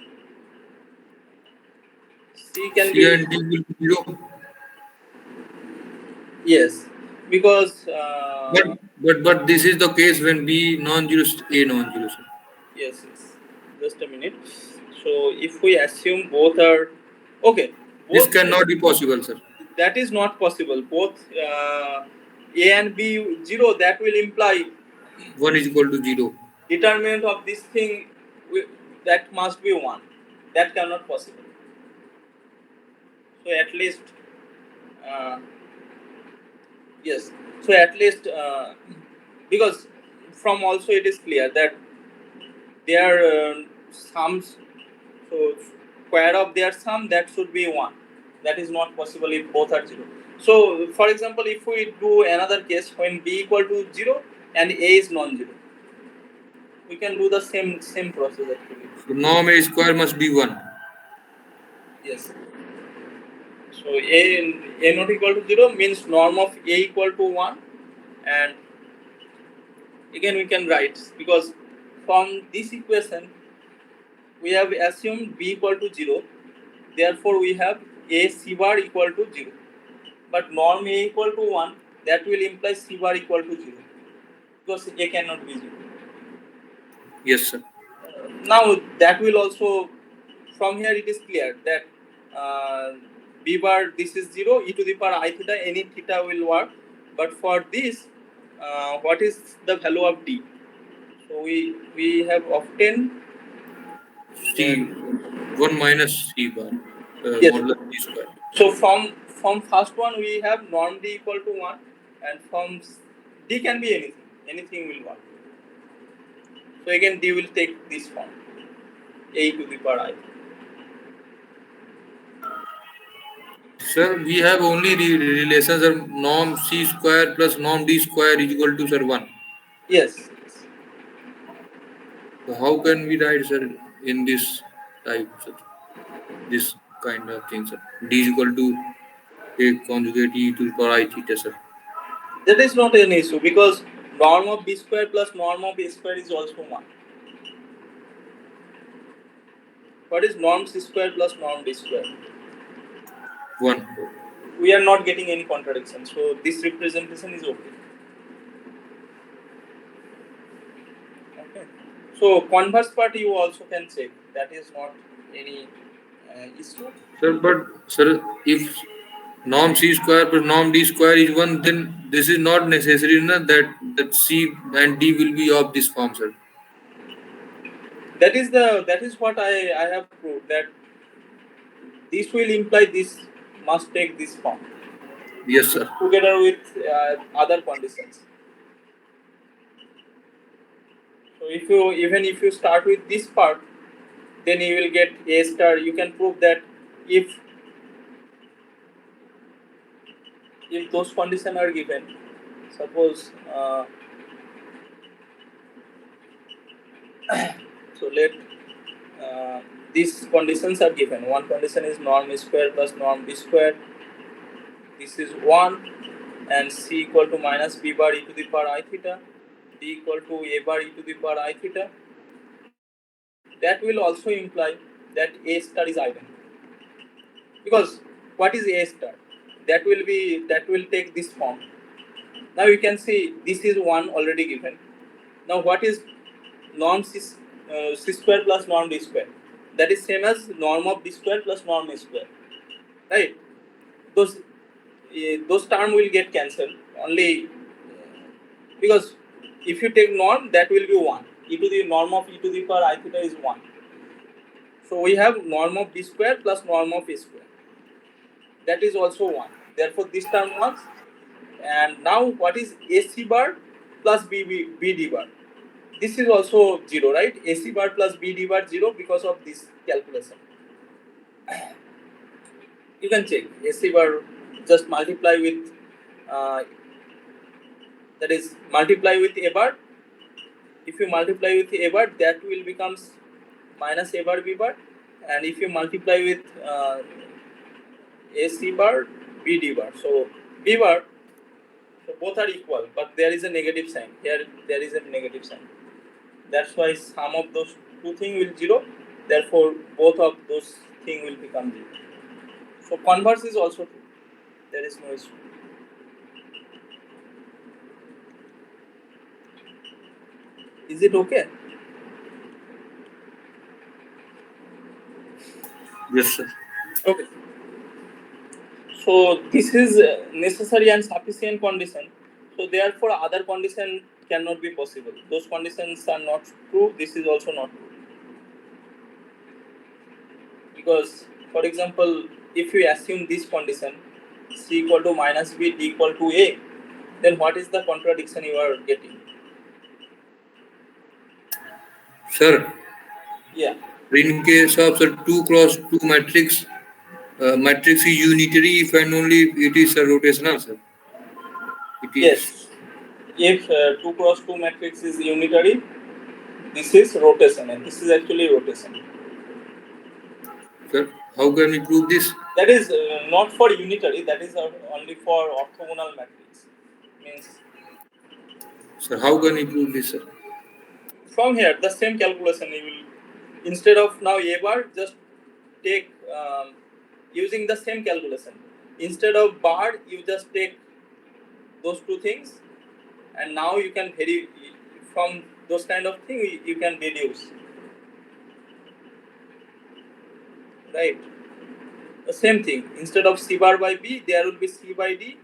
C can C be, and D will be 0. yes, because But this is the case when B non-zero, A non-zero, sir. yes, yes. Just a minute. So if we assume both are okay, This both, cannot be possible, sir. that is not possible. Both A and B 0. That will imply 1 is equal to 0. determinant of this thing, that must be 1. That cannot possible. So at least uh, yes. So at least because from also it is clear that their sums, so square of their sum, that should be 1. That is not possible if both are 0. So for example, if we do another case when b equal to 0 and a is non-zero, we can do the same process actually. So norm A square must be 1. Yes. So a not equal to 0 means norm of a equal to 1, and again we can write, because from this equation we have assumed b equal to 0, Therefore, we have a c bar equal to 0. But norm a equal to 1, that will imply c bar equal to 0, because a cannot be 0. Yes, sir. Now that will also, from here it is clear that b bar, this is 0, e to the power I theta, any theta will work. But for this, what is the value of d? So we have obtained C, that. 1 minus C bar, Yes. modulus D square. So from first one we have norm d equal to 1, and from d can be anything. Anything will work. So again d will take this form, a to the power I. Sir, we have only the relations of norm C square plus norm D square is equal to, sir, 1. Yes. So how can we write, sir, in this type, sir? This kind of thing, sir. D is equal to a conjugate e to the power I theta, sir. That is not an issue, because norm of b square plus norm of a square is also 1. What is norm c square plus norm d square? 1. We are not getting any contradiction. So this representation is okay. Okay. So converse part you also can check. That is not any issue. Sir, but, sir, if norm C square plus norm D square is 1, then this is not necessary na, that C and D will be of this form, sir. That is what I have proved, that this will imply this must take this form Yes, sir. together with other conditions. So if you start with this part, then you will get a star. You can prove that if those conditions are given, suppose so let uh, these conditions are given. One condition is norm a square plus norm b square. This is 1, and c equal to minus b bar e to the power I theta, d equal to a bar e to the power I theta. That will also imply that a star is even, because what is a star? That will take this form. Now you can see this is 1 already given. Now what is norm c square plus norm d square? That is same as norm of d square plus norm a square, right? Those term will get cancelled only, because if you take norm, that will be 1. E to the norm of e to the power I theta is 1. So we have norm of d square plus norm of a square. That is also 1. Therefore this term works. And now what is ac bar plus bd bar? This is also 0, right? AC bar plus BD bar 0 because of this calculation. You can check AC bar, just multiply with that is multiply with A bar. If you multiply with A bar, that will becomes minus A bar B bar, and if you multiply with AC bar BD bar, so B bar, so both are equal, but there is a negative sign here. There is a negative sign. That's why sum of those two things will 0. Therefore, both of those things will become 0. So converse is also true. There is no issue. Is it okay? Yes, sir. Okay. So this is necessary and sufficient condition. So therefore, other condition cannot be possible. Those conditions are not true. This is also not true. Because, for example, if you assume this condition, c equal to minus b, d equal to a, then what is the contradiction you are getting? Sir, Yeah. in case of, sir, 2 cross 2 matrix, matrix is unitary if and only if it is a rotational, sir. It is, Yes. If 2 cross 2 matrix is unitary, this is rotation, and this is actually rotation. sir. How can we prove this? That is not for unitary, that is only for orthogonal matrix. Means Sir, how can we prove this, sir? from here, the same calculation you will, instead of now a bar, just take using the same calculation. Instead of bar, you just take those two things, and now you can vary from those kind of thing. You can deduce, right? The same thing. Instead of C bar by B, there will be C by D,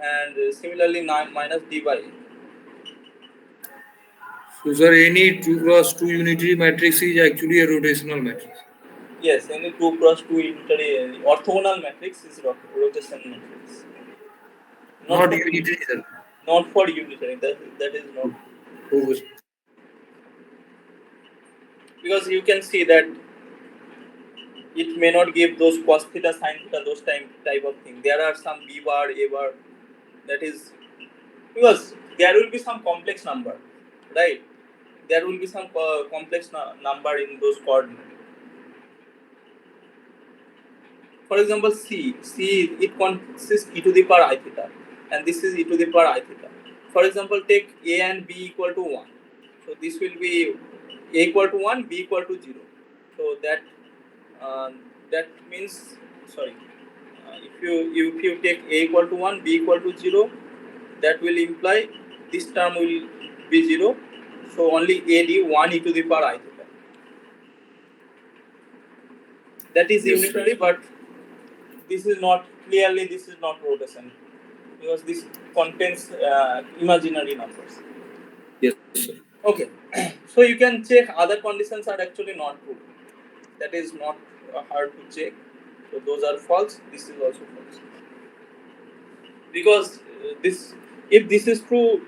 and similarly 9 minus D by A. So, sir, any 2 cross 2 unitary matrix is actually a rotational matrix. Yes, any 2 cross 2 unitary orthogonal matrix is rotation matrix. Not Not for unitary, sir. not for unitary. That is not, Okay. because you can see that it may not give those cos theta sin theta, those type of thing. There are some B bar A bar, that is because there will be some complex number, right? There will be some complex number in those coordinates. For example, C it consists e to the power I theta, and this is e to the power I theta. For example, take A and B equal to 1. So this will be A equal to 1, B equal to 0. So uh, that means, sorry, if you take A equal to 1, B equal to 0, that will imply this term will be 0. So only AD 1 e to the power I theta. That is Yes, unitary, but this is not clearly, this is not rotation, because this contains imaginary numbers. yes, sir. Okay, so you can check other conditions are actually not true. That is not hard to check. So those are false. This is also false, because this, if this is true,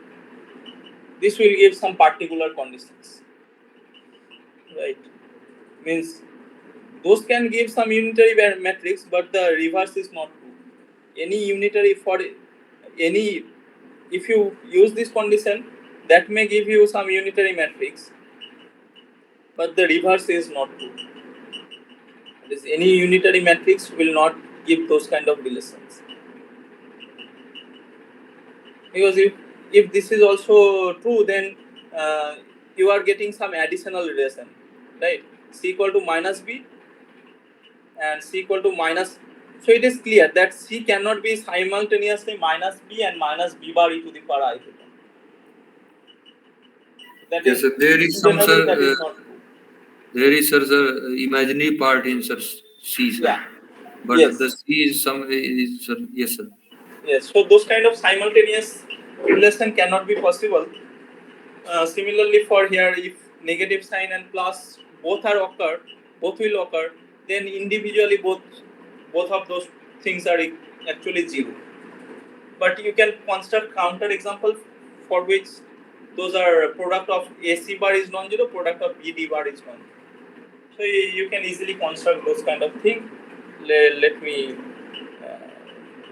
this will give some particular conditions, right? Means those can give some unitary matrix, but the reverse is not true. Any unitary for any, if you use this condition, that may give you some unitary matrix, but the reverse is not true. That is, any unitary matrix will not give those kind of relations, because if this is also true, then you are getting some additional relation, right? C equal to minus B and C equal to minus. So it is clear that C cannot be simultaneously minus B and minus B bar e to the power I theta. That Yes, is, sir. There is in some, general, that sir. is not true. There is, sir, imaginary part in sir C, sir. Yeah. But the Yes. C is some is, sir. Yes, sir. Yes. So those kind of simultaneous relation cannot be possible. Similarly, for here, if negative sign and plus both will occur, then individually both of those things are actually zero. But you can construct counter example for which those are product of AC bar is non-zero, product of BD bar is non-zero. So you can easily construct those kind of thing. Let me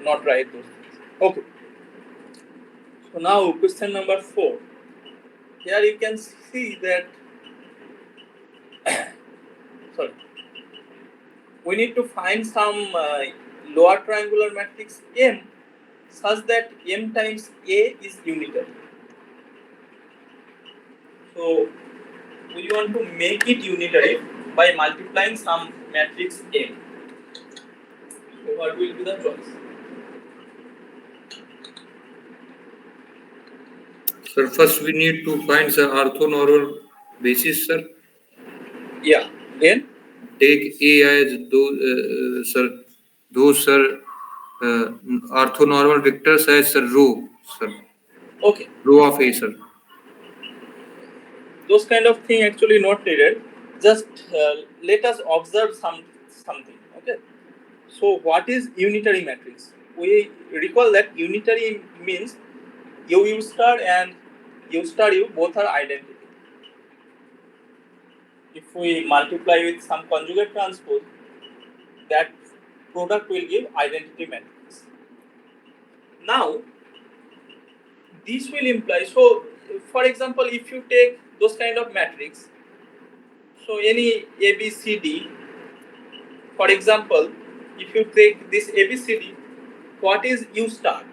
not write those things. Okay. So now question number 4. Here you can see that sorry, we need to find some lower triangular matrix M such that M times A is unitary. So we want to make it unitary by multiplying some matrix M. So what will be the choice? Sir, first we need to find the orthonormal basis, sir. Yeah. Then Take A as those, sir. Those, sir, uh, orthonormal vectors as sir row, sir. okay, Row of A, sir. those kind of thing actually not needed. Just let us observe something. Okay. So what is unitary matrix? We recall that unitary means U star and U star U both are identity. If we multiply with some conjugate transpose, that product will give identity matrix. Now this will imply, so for example, if you take those kind of matrix, so any A B C D, for example, if you take this A B C D, what is U star?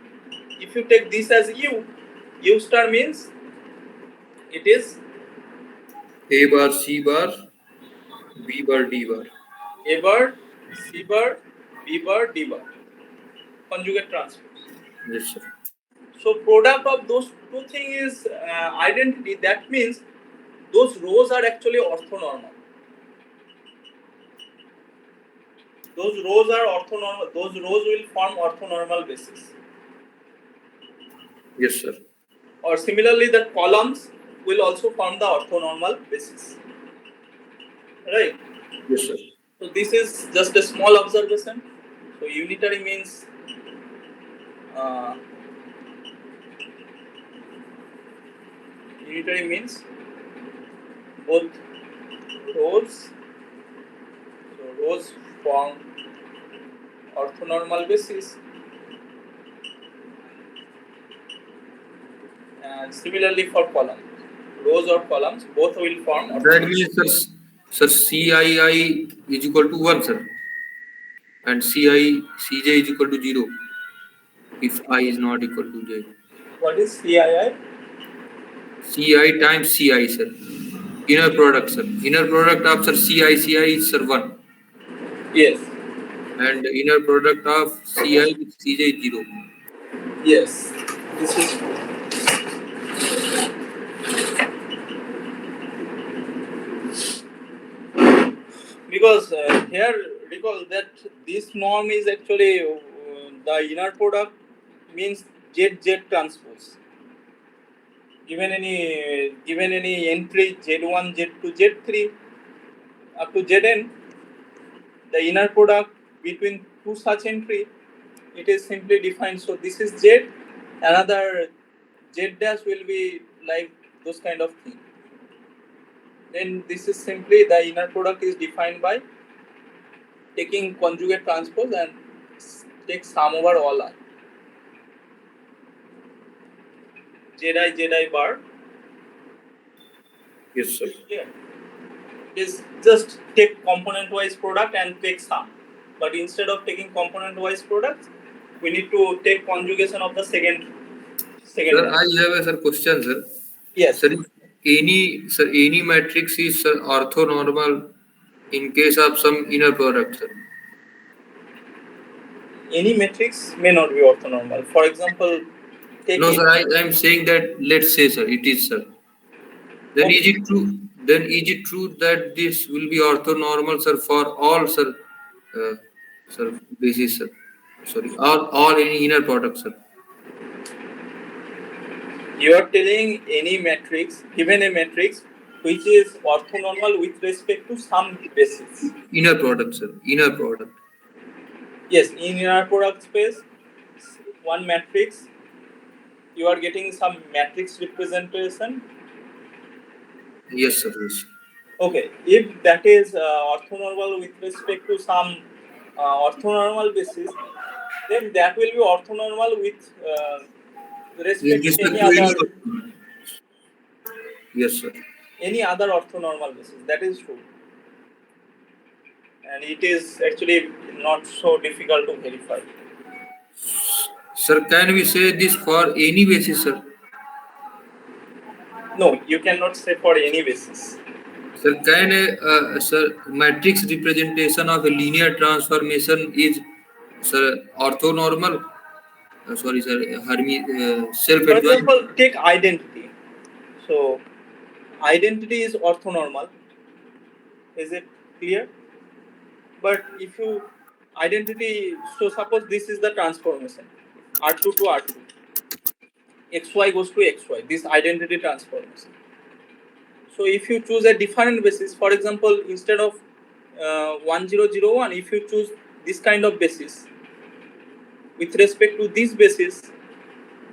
If you take this as U star means it is A bar, C bar, B bar, D bar. A bar, C bar, B bar, D bar. Conjugate transpose. Yes, sir. So product of those two things is identity. That means those rows are actually orthonormal. Those rows are orthonormal. Those rows will form orthonormal basis. Yes, sir. Or similarly, the columns will also form the orthonormal basis. Right. Yes, sir. So this is just a small observation. So unitary means uh, unitary means both rows. So rows form orthonormal basis, and similarly for columns, rows or columns both will form That orthonormal. means, sir, CII is equal to 1, sir, and CJ is equal to 0 if I is not equal to J. What is CII? CI times CI, sir. Inner product, sir. Inner product of sir CI is sir 1, Yes. and inner product of CI CJ is 0. Yes. This is because here recall that this norm is actually the inner product means Z transpose. Given any entry Z1, Z2, Z3 up to Zn, the inner product between two such entry, it is simply defined. So this is Z, another Z dash will be like those kind of thing. Then this is simply the inner product is defined by taking conjugate transpose and take sum over all I. Zi bar. Yes, sir. Yeah. Is just take component wise product and take sum. But instead of taking component wise products, we need to take conjugation of the second Sir, one. I have a sir question, sir. Yes. Sir, any matrix is sir, orthonormal in case of some inner product, sir. Any matrix may not be orthonormal. For example, take No, it. sir, I am saying that let's say, sir, it is, sir. Then is Okay. it true? Then is it true that this will be orthonormal, sir, for all, sir, uh, sir, basis, sir? Sorry, all any inner product, sir. You are telling any matrix, given a matrix, which is orthonormal with respect to some basis. Inner product, sir. Inner product. Yes, in your product space, one matrix, you are getting some matrix representation. Yes, sir. Yes. Okay, if that is orthonormal with respect to some orthonormal basis, then that will be orthonormal with With respect to respect to any. Yes, sir. any other orthonormal basis. That is true, and it is actually not so difficult to verify. Sir, can we say this for any basis, sir? No, you cannot say for any basis. Sir, can a matrix representation of a linear transformation is, sir, orthonormal? Sorry, sir, For self-adjoint. example, take identity. So, identity is orthonormal. Is it clear? But if you identity, so suppose this is the transformation R2 to R2, XY goes to XY, this identity transformation. So, if you choose a different basis, for example, instead of 1001, if you choose this kind of basis, with respect to this basis,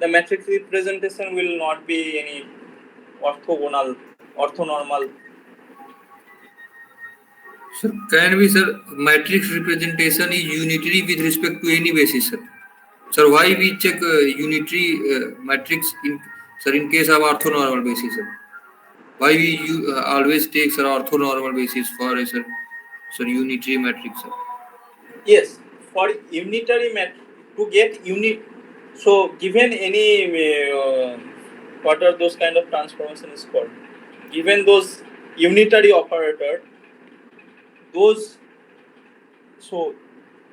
the matrix representation will not be any orthogonal, orthonormal. Sir, can we, sir, matrix representation is unitary with respect to any basis, sir? Sir, why we check unitary matrix in, sir, in case of orthonormal basis, sir? Why we always take, sir, orthonormal basis for a, sir, unitary matrix, sir? Yes, for unitary to get unit. So, given any what are those kind of transformation is called? Given those unitary operator, those So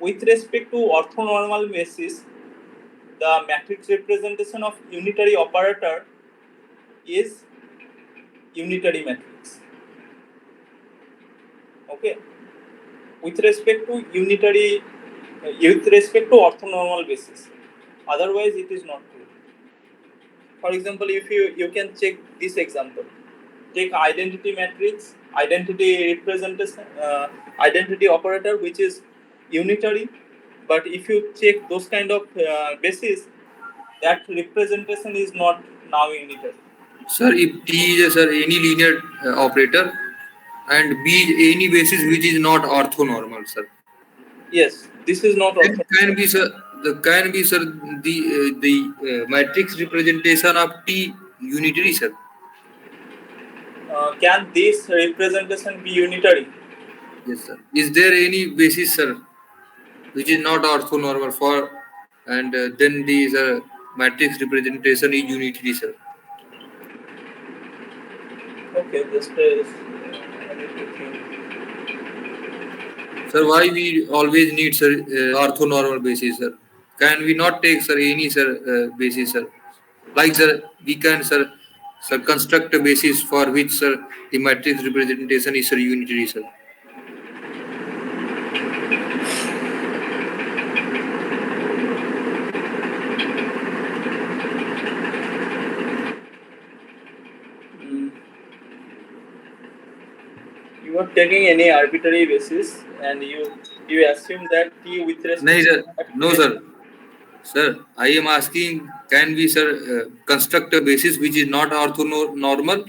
with respect to orthonormal basis, the matrix representation of unitary operator is unitary matrix. Okay. With respect to with respect to orthonormal basis. Otherwise, it is not true. For example, if you can check this example, take identity matrix, identity representation, identity operator, which is unitary. But if you check those kind of basis, that representation is not now unitary. Sir, if T is sir any linear operator and B is any basis which is not orthonormal, sir. Yes, this is not Then can orthonormal. be sir the matrix representation of T unitary, sir. Can this representation be unitary? Yes, sir. Is there any basis, sir, which is not orthonormal for, and then the matrix representation is unitary, sir? Okay, just I need to think. Sir, why we always need, sir, orthonormal basis, sir? Can we not take, sir, any, sir, basis, sir? Like, sir, we can, sir, construct a basis for which, sir, the matrix representation is, sir, unitary, sir. Mm, you are taking any arbitrary basis and you assume that T with No, respect sir. to that No, basis. sir. Sir, I am asking, can we, sir, construct a basis which is not orthonormal,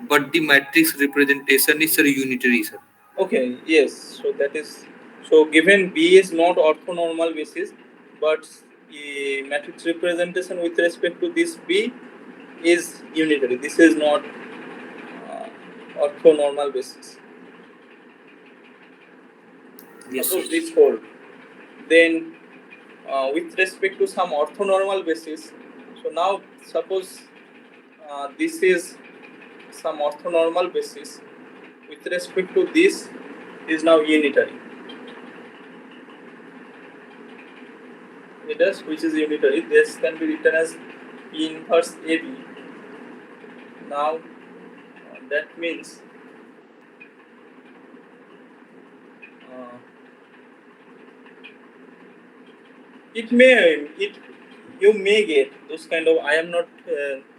but the matrix representation is, sir, unitary, sir? Okay, yes. So that is so given B is not orthonormal basis, but the matrix representation with respect to this B is unitary. This is not orthonormal basis. Yes, sir. Suppose this hold, then with respect to some orthonormal basis. So now suppose this is some orthonormal basis with respect to this is now unitary. It is which is unitary. This can be written as P inverse AB. Now that means uh, it you may get those kind of. I am not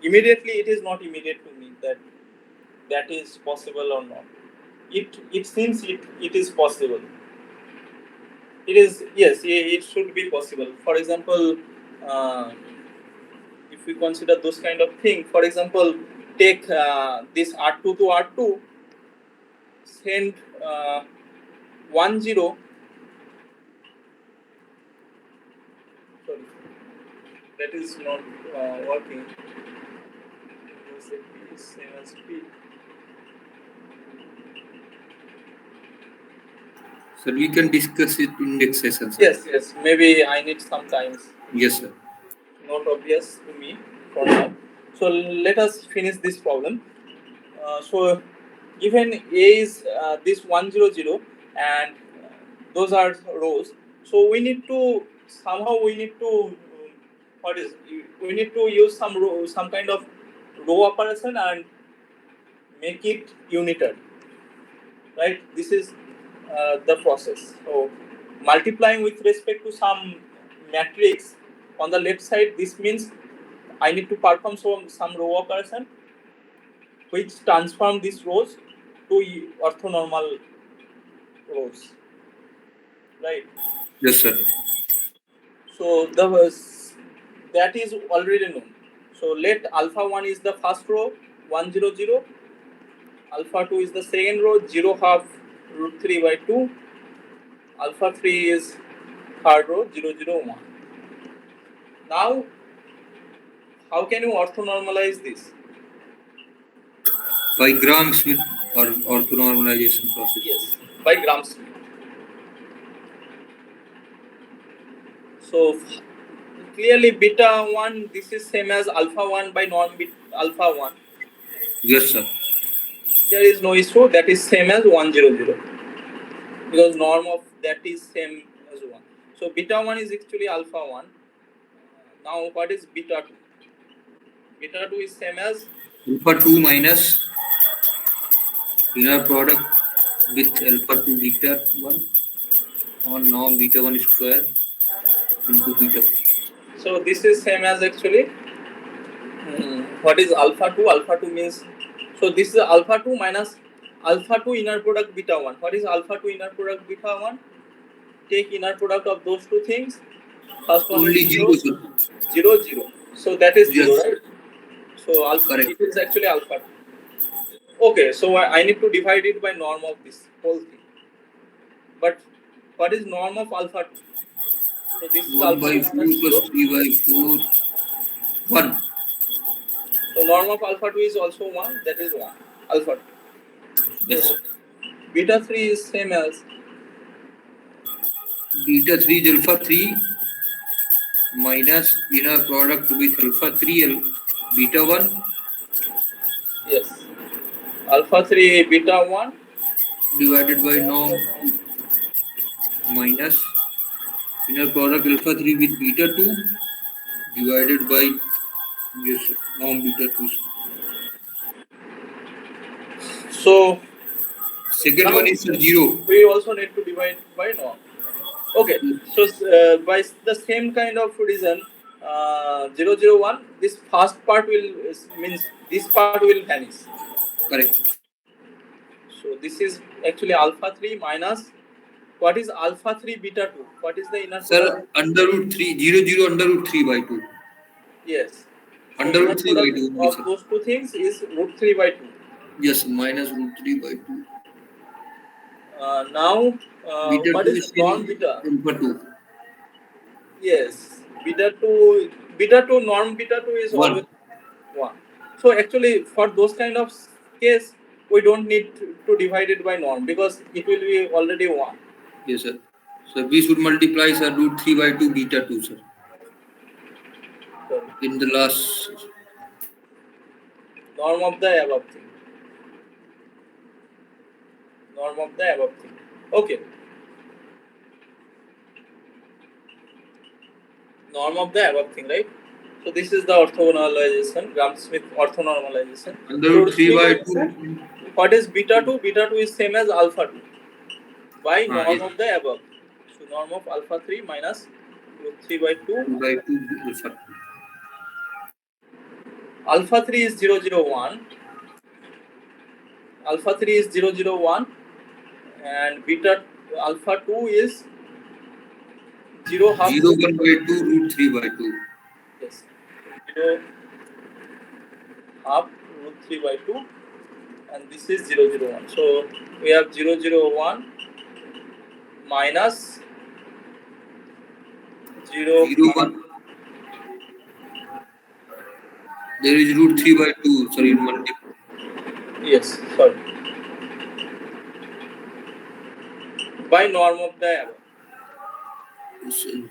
immediately. It is not immediate to me that that is possible or not. It seems it is possible. It is, yes, it should be possible. For example, uh, if we consider those kind of thing, for example, take this R2 to R2, send 10. Sorry, that is not working. P is same as P. Sir, we can discuss it in next session, sir. Yes. Maybe I need some time. Yes, sir. Not obvious to me for now. So let us finish this problem. So given A is this 100 and those are rows. So we need to somehow what is we need to use some kind of row operation and make it unitary, right? This is the process. So multiplying with respect to some matrix on the left side, this means I need to perform some row operation which transform these rows to orthonormal rows, right? Yes, sir. So that is already known. So let alpha 1 is the first row, 100, alpha 2 is the second row, 0 half root 3 by 2, alpha 3 is third row, 001. Now, how can you orthonormalize this? By Gram-Smith or orthonormalization process. Yes, by Gram-Smith. So clearly beta 1, this is same as alpha 1 by norm alpha 1. Yes, sir. There is no issue, that is same as 100. Because norm of that is same as 1. So beta 1 is actually alpha 1. Now what is beta 2? Beta 2 is same as alpha 2 minus inner product with alpha 2 beta 1 on norm beta 1 square into beta 1. so this is same as actually what is alpha 2? Alpha 2 means so this is alpha 2 minus alpha 2 inner product beta 1. What is alpha 2 inner product beta 1? Take inner product of those two things. First one is Only 0, 0, sir. 0, 0. So that is 0, Yes, right? So alpha, correct. it is actually alpha 2. Okay, so I need to divide it by norm of this whole thing. But what is norm of alpha 2? So this is 1 alpha by 2 4 minus plus 0. 3 by 4, 1. So norm of alpha 2 is also 1, that is 1, alpha 2. Yes, So sir. beta 3 is same as Beta 3 is alpha 3 minus inner product with alpha 3 beta 1 yes, alpha 3 beta 1 divided by norm minus inner product alpha 3 with beta 2 divided by yes, sir, norm beta 2. So Second now one is 0. we also need to divide by norm. Okay, so by the same kind of reason, 0, 0, 1, this first part will means this part will vanish. Correct. So this is actually alpha 3 minus what is alpha 3 beta 2? What is the inner product? Sir, under root 3, 0, 0 under root 3 by 2. Yes. So Under inner root 3 by product 2 only, of sir. those two things is root 3 by 2. Yes, minus root 3 by 2. Now, Beta what 2 is is norm in beta? alpha 2. Yes, beta 2 norm beta 2 is 1. always 1. So actually, for those kind of case, we don't need to divide it by norm because it will be already 1. Yes, sir. So we should multiply, sir, root 3 by 2 beta 2, sir. So In the last. norm of the above thing. Norm of the above thing. Okay. Norm of the above thing, right? So this is the orthonormalization, Gram-Smith orthonormalization. Under So root root 3 3 by by 2. 2, what is beta 2? Beta 2 is same as alpha 2 by norm Yes. of the above. So norm of alpha 3 minus root 3 by 2. 2 by 2 alpha. Alpha 3 is 0, 0, 1. Alpha 3 is 0, 0, 1 and beta alpha 2 is 0 half 0 1 by 2 root 3 by 2. yes 0 half root 3 by 2 and this is 0, 0, 1. So we have 0, 0, 1 minus 0 0 half 1. There is root 3 by 2. Sorry, multiple. yes sorry by norm of the above.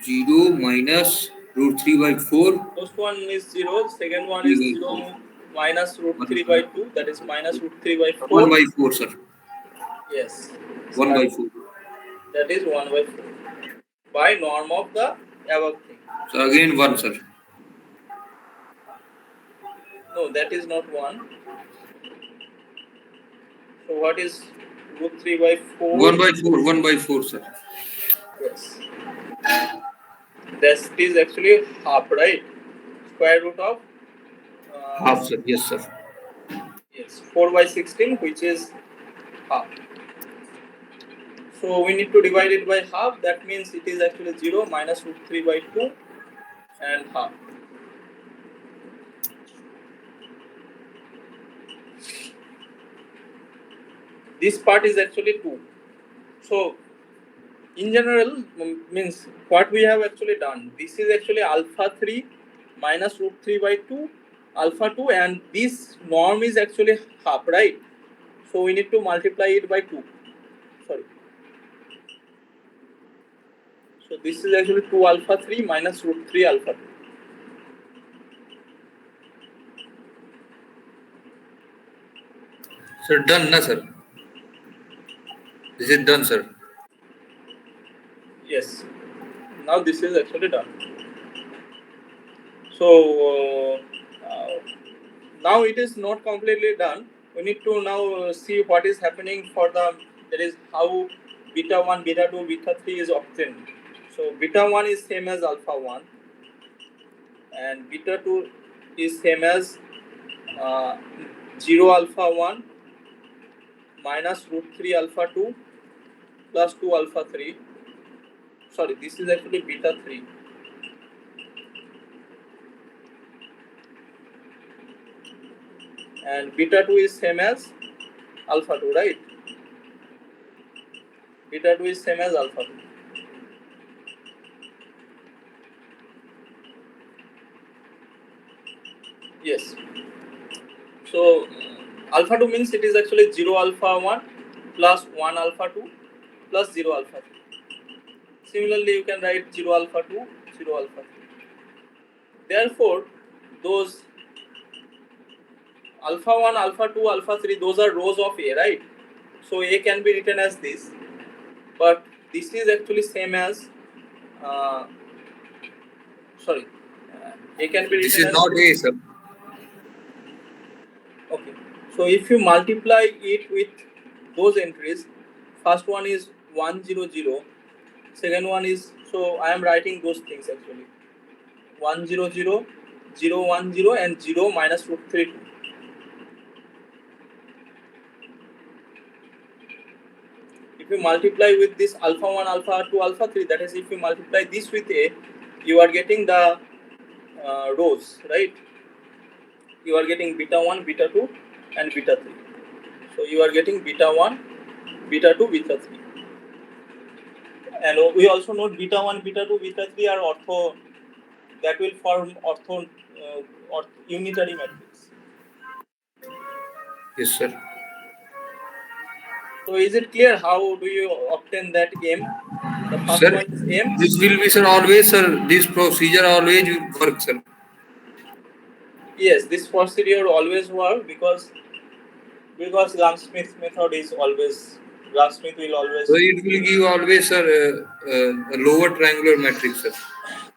0 minus root 3 by 4. First one is 0, second one 3 is by 4. 0 minus root 1 3 by by 2 that is minus root 3 by 1 4. by 4, sir. Yes 1 by 4. that is 1 by 4 by norm of the above thing. So again 1, sir. No, that is not 1. So what is root 3 by 4? 1 by 4. 1 by 4, sir. Yes. That is actually half, right? Square root of Half, sir. Yes, sir. yes 4 by 16 which is half. So we need to divide it by half. That means it is actually 0 minus root 3 by 2 and half. This part is actually 2. So in general means what we have actually done. This is actually alpha 3 minus root 3 by 2 alpha 2 and this norm is actually half, right? So we need to multiply it by 2. Sorry. So this is actually 2 alpha 3 minus root 3 alpha 2. Sir, done, na, sir? This is done, sir. Yes. Now this is actually done. So now it is not completely done. We need to now see what is happening for the, that is how beta 1, beta 2, beta 3 is obtained. So beta 1 is same as alpha 1 and beta 2 is same as uh, 0 alpha 1 minus root 3 alpha 2 plus 2 alpha 3. Sorry, this is actually beta 3. And beta 2 is same as alpha 2, right? Beta 2 is same as alpha 2. Yes. So alpha 2 means it is actually 0 alpha 1 plus 1 alpha 2 plus 0 alpha 3. Similarly, you can write 0 alpha 2, 0 alpha 3. Therefore, those alpha 1, alpha 2, alpha 3, those are rows of A, right? So A can be written as this, but this is actually same as, uh, sorry, A can be This written is as, not A, sir. okay. So if you multiply it with those entries, first one is 1 0 0, second one is, so I am writing those things actually, 1 0 0, 0 1 0 and 0 minus root 3 2. If you multiply with this alpha 1, alpha 2, alpha 3, that is, if you multiply this with A, you are getting the rows, right? You are getting beta 1, beta 2 and beta 3. So you are getting beta 1, beta 2, beta 3. And we also know beta 1, beta 2, beta 3 are ortho, that will form ortho, unitary matrix. Yes, sir. So is it clear how do you obtain that M? The first Sir, one is M. this will be, sir, always, sir. This procedure always will work, sir. Yes, this procedure always work because Gram-Smith method is always, Gram-Smith will So always, it will give always, sir, a lower triangular matrix, sir.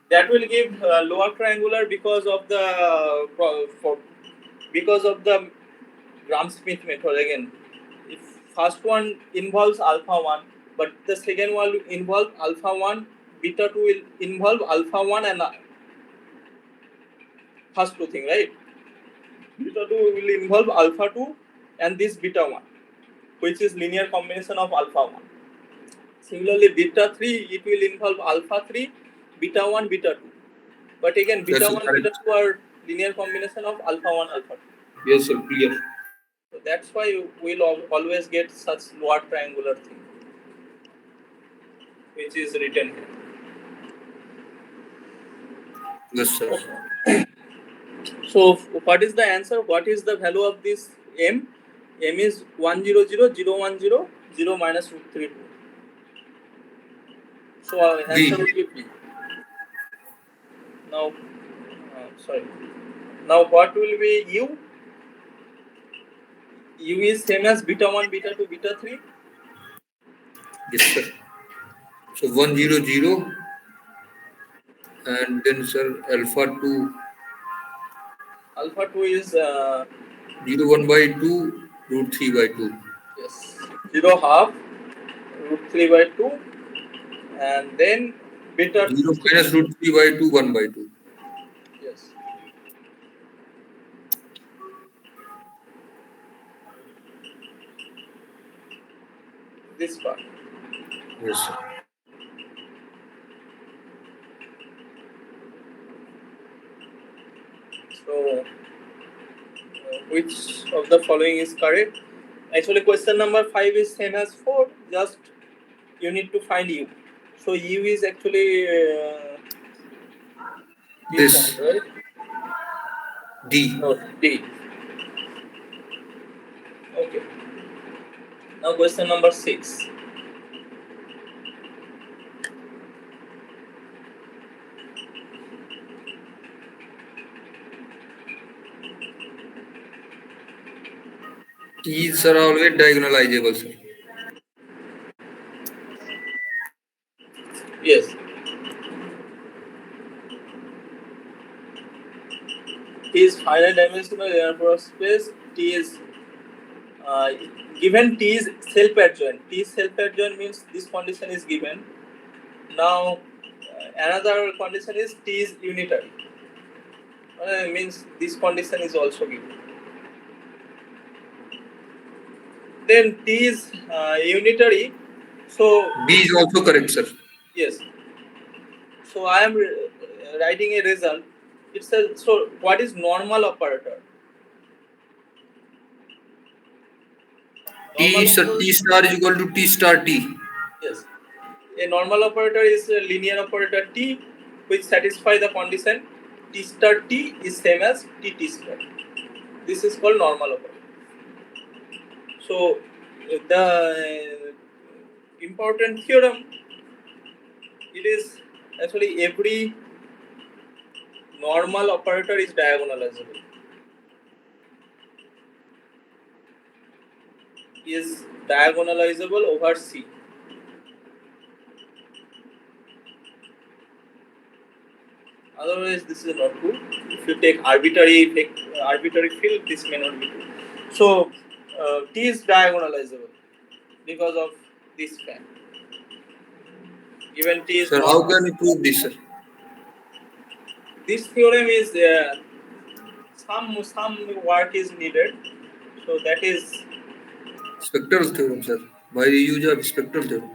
that will give lower triangular because of the because of the Gram-Smith method again. If first one involves alpha 1, but the second one will involve alpha 1, beta 2 will involve alpha 1 and first two thing, right? Beta 2 will involve alpha 2 and this beta 1, which is linear combination of alpha 1. Similarly, beta 3, it will involve alpha 3, beta 1, beta 2. But again, Yes, beta sir. 1, beta Correct. 2 are linear combination of alpha 1, alpha 2. Yes, sir. Clear. So that's why we'll always get such lower triangular thing, which is written here. Yes, sir. Okay. So what is the answer? What is the value of this M? M is 1 0 0 0 1 0 0 minus root 3 2. So our answer B. will be B. Now, sorry. Now what will be U? U is same as beta 1, beta 2, beta 3. Yes, sir. So 100 and then, sir, alpha 2 Alpha 2 is 1 by 2 root 3 by 2. yes, 0 half root 3 by 2, and then beta 0 2, minus root 3 by 2 1 by 2. yes, this part. Yes, sir. So which of the following is correct? Actually, question number 5 is same as 4. Just you need to find U. So U is actually this This point, right? D. No, D. Okay. Now question number 6. T's are always diagonalizable, sir. T is finite dimensional inner space. T is given T is self-adjoint. T is self-adjoint means this condition is given. Now another condition is T is unitary. Means this condition is also given. Then T is unitary. So B is also correct, sir. yes. So I am writing a result. It says, so what is normal operator? T, sir, T star is equal to T star T. Yes. A normal operator is a linear operator T which satisfy the condition T star T is same as T star. This is called normal operator. So the important theorem, it is actually every normal operator is diagonalizable. Is diagonalizable over C. Otherwise, this is not true. If you take arbitrary field, this may not be true. So T is diagonalizable because of this fact. Given T is Sir, how can you prove this, sir? This theorem is some work is needed. So that is Spectral theorem, sir. By the use of spectral theorem.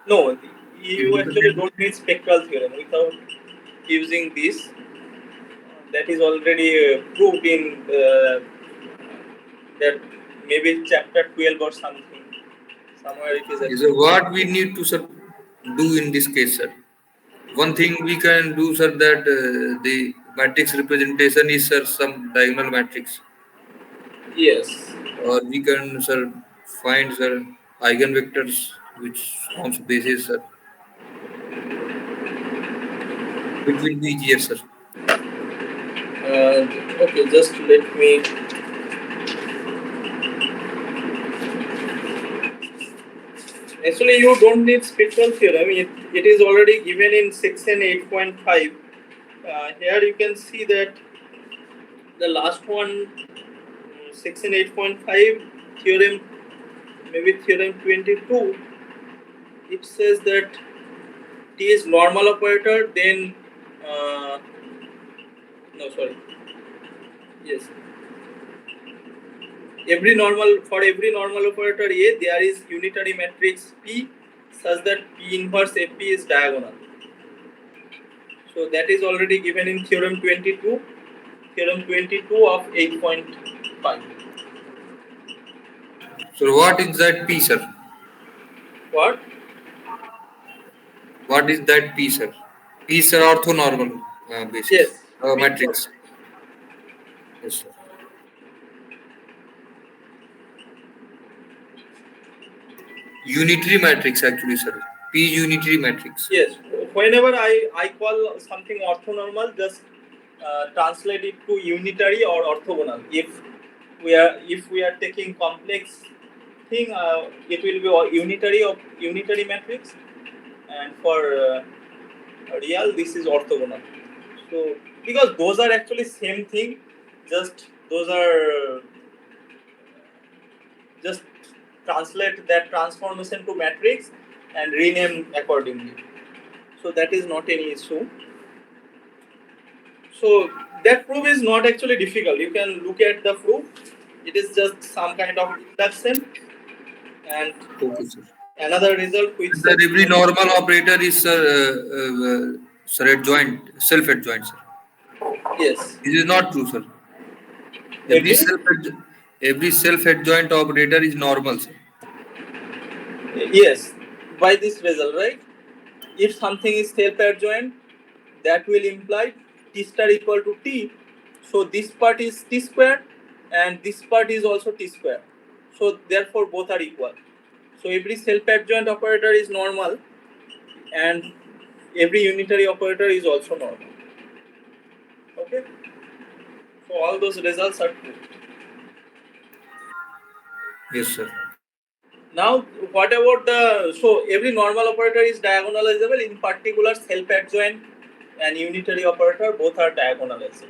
no. You actually don't need spectral theorem without using this. That is already proved in that maybe chapter 12 or something. Somewhere it is. Is what we need to, sir, do in this case, sir. One thing we can do, sir, that the matrix representation is, sir, some diagonal matrix. Yes. Or we can, sir, find, sir, eigenvectors which forms basis, sir. It will be easier, sir. Okay, just let me. Actually, you don't need spectral theorem. It is already given in section 8.5. Here you can see that the last one, section 8.5 theorem, maybe theorem 22. It says that T is normal operator. Then, no, sorry. Yes. Every normal operator A, there is unitary matrix P such that P inverse AP is diagonal. So that is already given in theorem 22 of 8.5. So what is that P, sir? What? What is that P, sir? P is, sir, orthonormal basis. Yes. Matrix. Yes, sir. Unitary matrix, actually, sir. P unitary matrix. Yes. Whenever I call something orthonormal, just translate it to unitary or orthogonal. If we are taking complex thing, it will be unitary matrix, and for real, this is orthogonal. So because those are actually same thing, just those are just translate that transformation to matrix and rename accordingly. So that is not any issue. So that proof is not actually difficult. You can look at the proof. It is just some kind of induction and Okay, sir. another result which Sir, every normal operator is, sir, adjoint, self-adjoint, sir. yes. This is not true, sir. Every self-adjoint operator is normal, sir. Yes, by this result, right? If something is self-adjoint, that will imply T star equal to T. So this part is T square and this part is also T square. So therefore both are equal. So every self-adjoint operator is normal and every unitary operator is also normal. Okay? So all those results are true. Yes, sir. Now, what about so every normal operator is diagonalizable, in particular self-adjoint and unitary operator both are diagonalizable.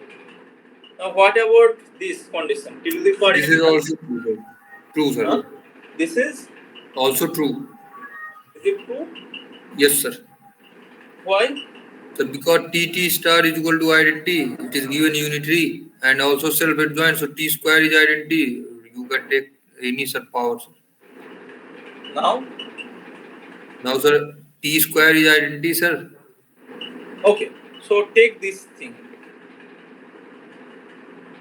Now what about this condition? T to the power This n is plus. also true, sir. True, sir. Huh? This is Also true. it true? Yes, sir. Why? So because T star is equal to identity, it is given unitary and also self adjoint. So T square is identity. You can take any sir power. Sir. Now? Now, sir, T square is identity, sir. Okay. So take this thing.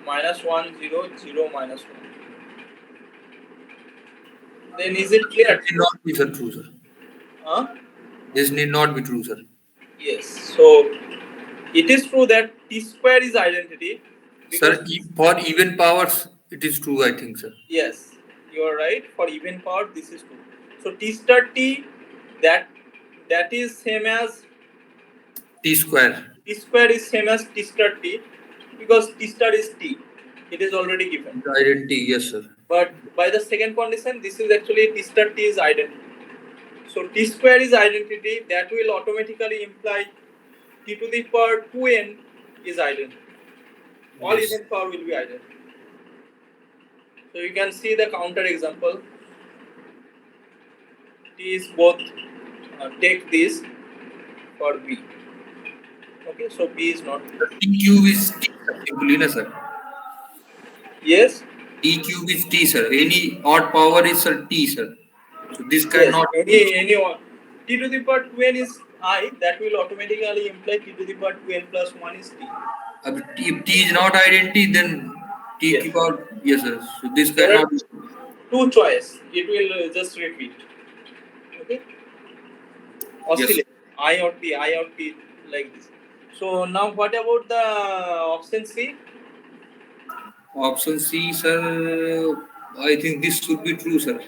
Minus 1, 0, 0, minus 1. Then is it It clear? need not be sir true, sir. Huh? This need not be true, sir. Yes. So it is true that T square is identity because Sir, for even powers, it is true, I think, sir. yes, you are right. For even power, this is true. So T star T, that that is same as T square. T square is same as T star T because T star is T. It is already given. The identity, yes, sir. But by the second condition, this is actually T star T is identity. So T square is identity. That will automatically imply T to the power 2n is identity. All Yes. even power will be identity. So you can see the counter example. T is both. Take this for B. Okay, so B is not. T cube is T, sir. Simply, na, sir. Yes, T cube is T, sir. Any odd power is sir T, sir. So this yes. cannot be. Any one. T to the power 2n is I. That will automatically imply T to the power 2n plus 1 is T. If T is not identity, then T Yes. keep out. Yes, sir. So this There are cannot be. two choice. It will just repeat. Okay. Yes. Oscillate. I or T like this. So now what about the option C? Option C, sir. I think this should be true, sir.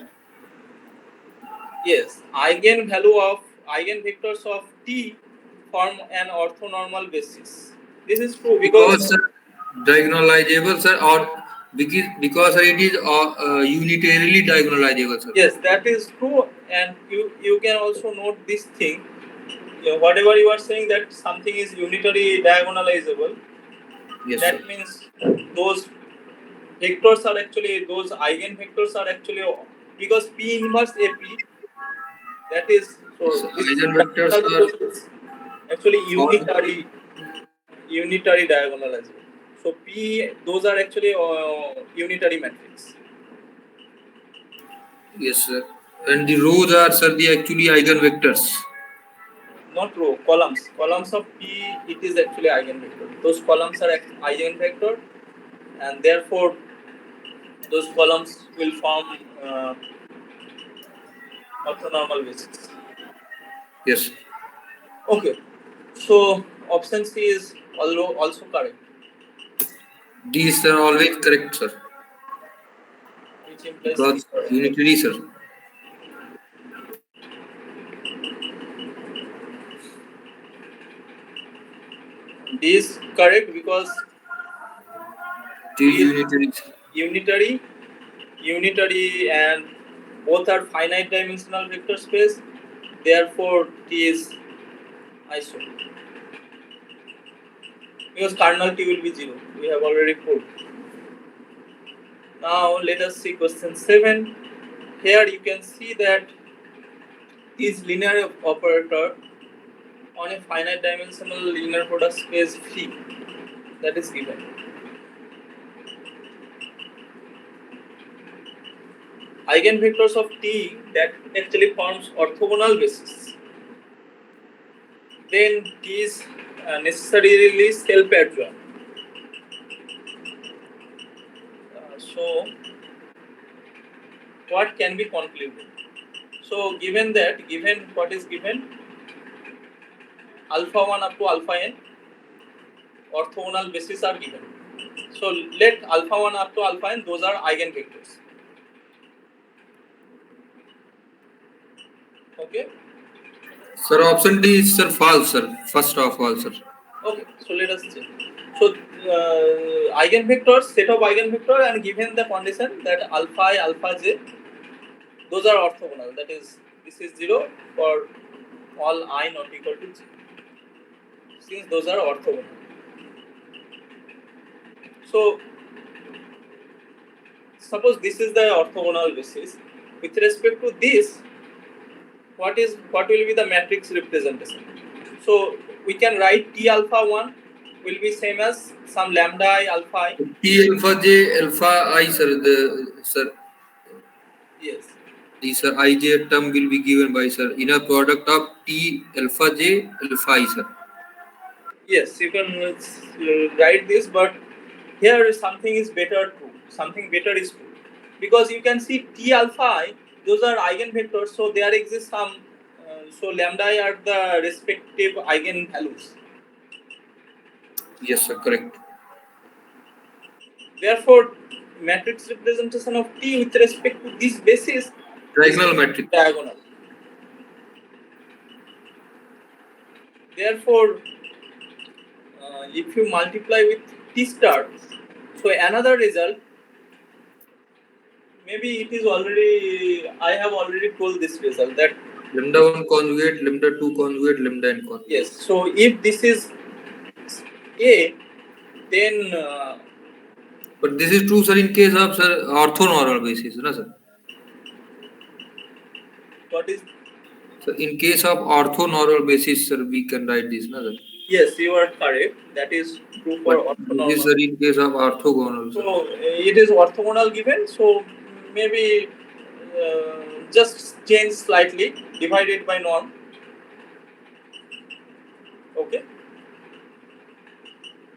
Yes. Eigenvectors of T form an orthonormal basis. This is true because Because sir, diagonalizable, sir, or because sir, it is unitarily diagonalizable, sir. yes, that is true, and you can also note this thing. Whatever you are saying that something is unitary diagonalizable, Yes, sir. that means those vectors are actually those eigenvectors are actually because P inverse AP that is so So this eigenvectors are diagonalizable is actually formed. unitary diagonalizable. So P those are actually unitary matrix. Yes, sir. And the rows are, sir, the actually eigenvectors. Not row, columns. Columns of P, it is actually eigenvector. Those columns are eigenvector, and therefore those columns will form orthonormal basis. Yes. Okay, so option C is also correct, These are always correct, sir. which implies C Because correct. unitary, sir. D is correct because It is D is unitary. unitary, unitary, and both are finite dimensional vector space. Therefore, T is iso because kernel T will be 0. We have already proved. Now let us see question 7. Here you can see that this linear operator on a finite dimensional linear product space phi that is given. Eigenvectors of T that actually forms orthogonal basis. Then T is necessarily self-adjoint. So what can be concluded? So given what is given, alpha 1 up to alpha n orthogonal bases are given. So let alpha 1 up to alpha n, those are eigenvectors. Okay. Sir, option D is, sir, false, sir. First of all, sir. Okay. So let us check. So eigenvectors, set of eigenvector, and given the condition that alpha I, alpha j, those are orthogonal. That is, this is 0 for all I not equal to j. Since those are orthogonal. So suppose this is the orthogonal basis. With respect to this, what will be the matrix representation? So we can write T alpha 1 will be same as some lambda I alpha I. T alpha j alpha I, sir. Sir, Yes. the sir ij term will be given by sir inner product of T alpha j alpha I, sir. Yes, you can write this, but here something is better true. Something better is true, because you can see T alpha I, those are eigenvectors, so there exists some. So lambda I are the respective eigenvalues. Yes, sir. Correct. Therefore, matrix representation of T with respect to this basis is Diagonal matrix. diagonal. Therefore, if you multiply with T star, so another result, maybe it is already, I have already told this result that Lambda 1 conjugate, lambda 2 conjugate, lambda n conjugate. yes, so if this is A, then But this is true, sir, in case of sir orthonormal basis, na sir. what is, So in case of orthonormal basis, sir, we can write this, na sir. yes, you are correct, that is true for But this is orthonormal. sir in case of orthogonal, sir. So it is orthogonal given, so maybe just change slightly, divided by norm. Okay.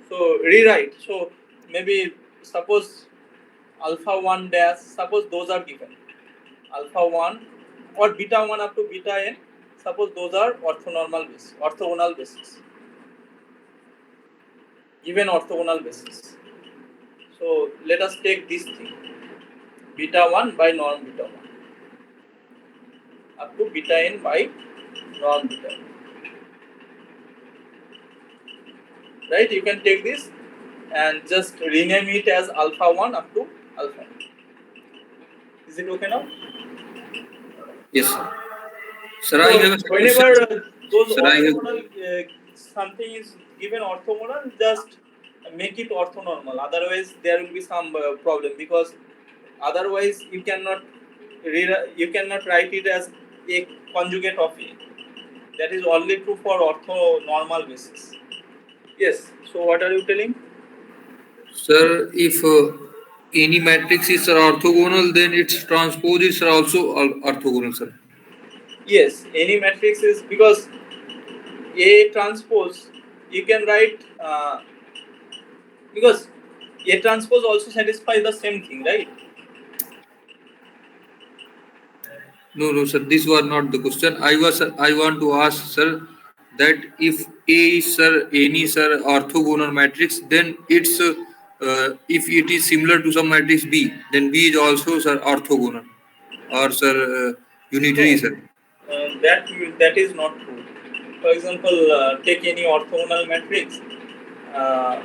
So rewrite. So maybe suppose alpha 1 dash, suppose those are given. Alpha 1 or beta 1 up to beta n, suppose those are orthogonal basis. Given orthogonal basis. So let us take this thing. Beta 1 by norm beta 1 up to beta n by norm beta n. Right? You can take this and just rename it as alpha 1 up to alpha n. Is it okay now? Yes, sir. Sir, So I have a whenever question. those Sir, I have. orthogonal something is given orthogonal, just make it orthonormal. Otherwise, there will be some problem, because otherwise you cannot write it as a conjugate of A. That is only true for orthonormal basis. Yes. So what are you telling? Sir, if any matrix is sir, orthogonal, then its transpose is sir, also orthogonal, sir. Yes. Any matrix is, because A transpose you can write because A transpose also satisfies the same thing, right? No, no, sir. This was not the question. I want to ask, sir, that if A is sir any sir orthogonal matrix, then it's if it is similar to some matrix B, then B is also sir orthogonal or sir unitary, No, sir. that is not true. For example, take any orthogonal matrix. Uh,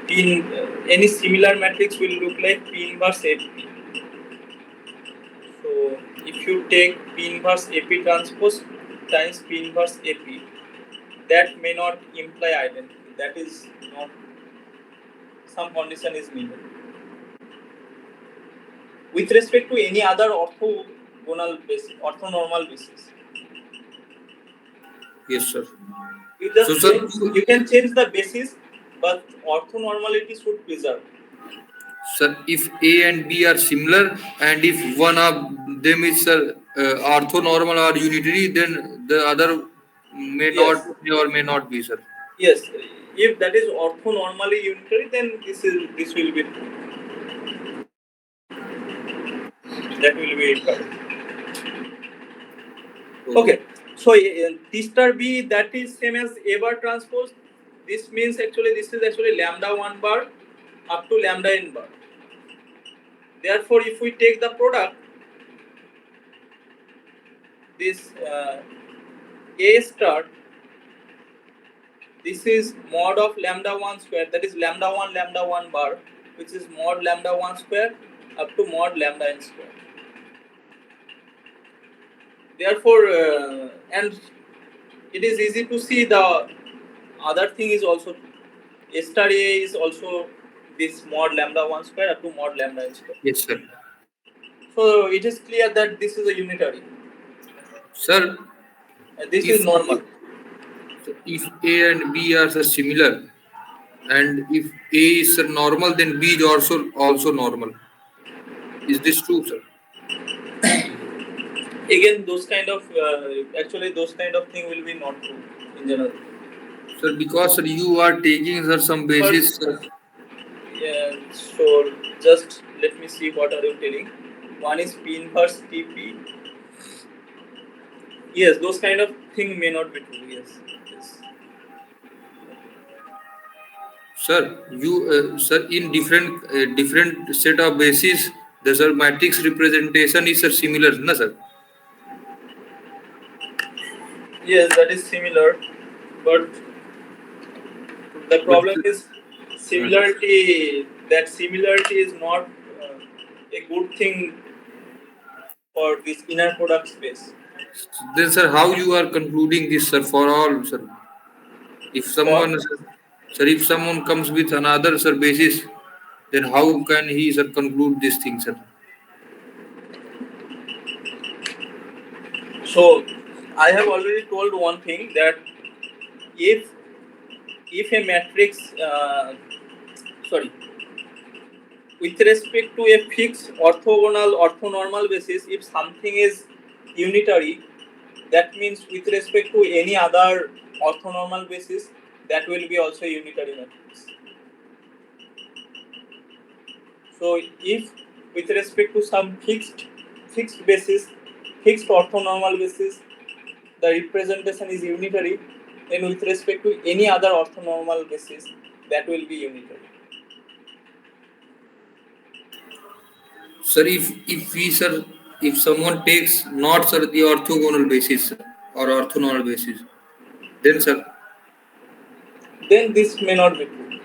any similar matrix will look like P inverse AP. So if you take P inverse AP transpose times P inverse AP, that may not imply identity. That is not, some condition is needed. With respect to any other orthogonal basis, orthonormal basis, Yes, sir. you So, just sir, change. You can change the basis, but orthonormality should preserve. sir, if A and B are similar, and if one of them is sir orthonormal or unitary, then the other Yes, may or may not be, sir. yes. If that is orthonormally unitary, then this will be true. That will be correct. Okay. So T star B, that is same as A bar transpose. This means actually this is actually lambda 1 bar up to lambda n bar. Therefore, if we take the product, this A star, this is mod of lambda 1 square, that is lambda 1 bar, which is mod lambda 1 square up to mod lambda n square. Therefore, and it is easy to see the other thing is also A star A is also this mod lambda 1 square up to mod lambda n square. Yes, sir. So it is clear that this is a unitary. Sir, This is if normal. if A and B are sir, similar, and if A is sir, normal, then B is also normal. Is this true, sir? Again, those kind of actually those kind of thing will be not true in general. Sir, because sir, you are taking sir some But basis, sir. yeah, so just let me see what are you telling. One is P inverse TP. Yes, those kind of thing may not be true. Yes. Yes. Sir, in different set of bases, the sir matrix representation is sir similar, na sir? Yes, that is similar, but the But problem is uh, similarity. That similarity is not a good thing for this inner product space. then sir, how you are concluding this, sir, for all, sir? If For someone, sir, if someone comes with another sir basis, then how can he sir conclude this thing, sir? so, I have already told one thing that if a matrix, sorry, with respect to a fixed orthogonal orthonormal basis, if something is unitary, that means with respect to any other orthonormal basis, that will be also a unitary matrix. So if with respect to some fixed basis, fixed orthonormal basis, the representation is unitary, then with respect to any other orthonormal basis, that will be unitary. Sir, if someone takes not sir the orthogonal basis or orthonormal basis, then sir, Then this may not be true.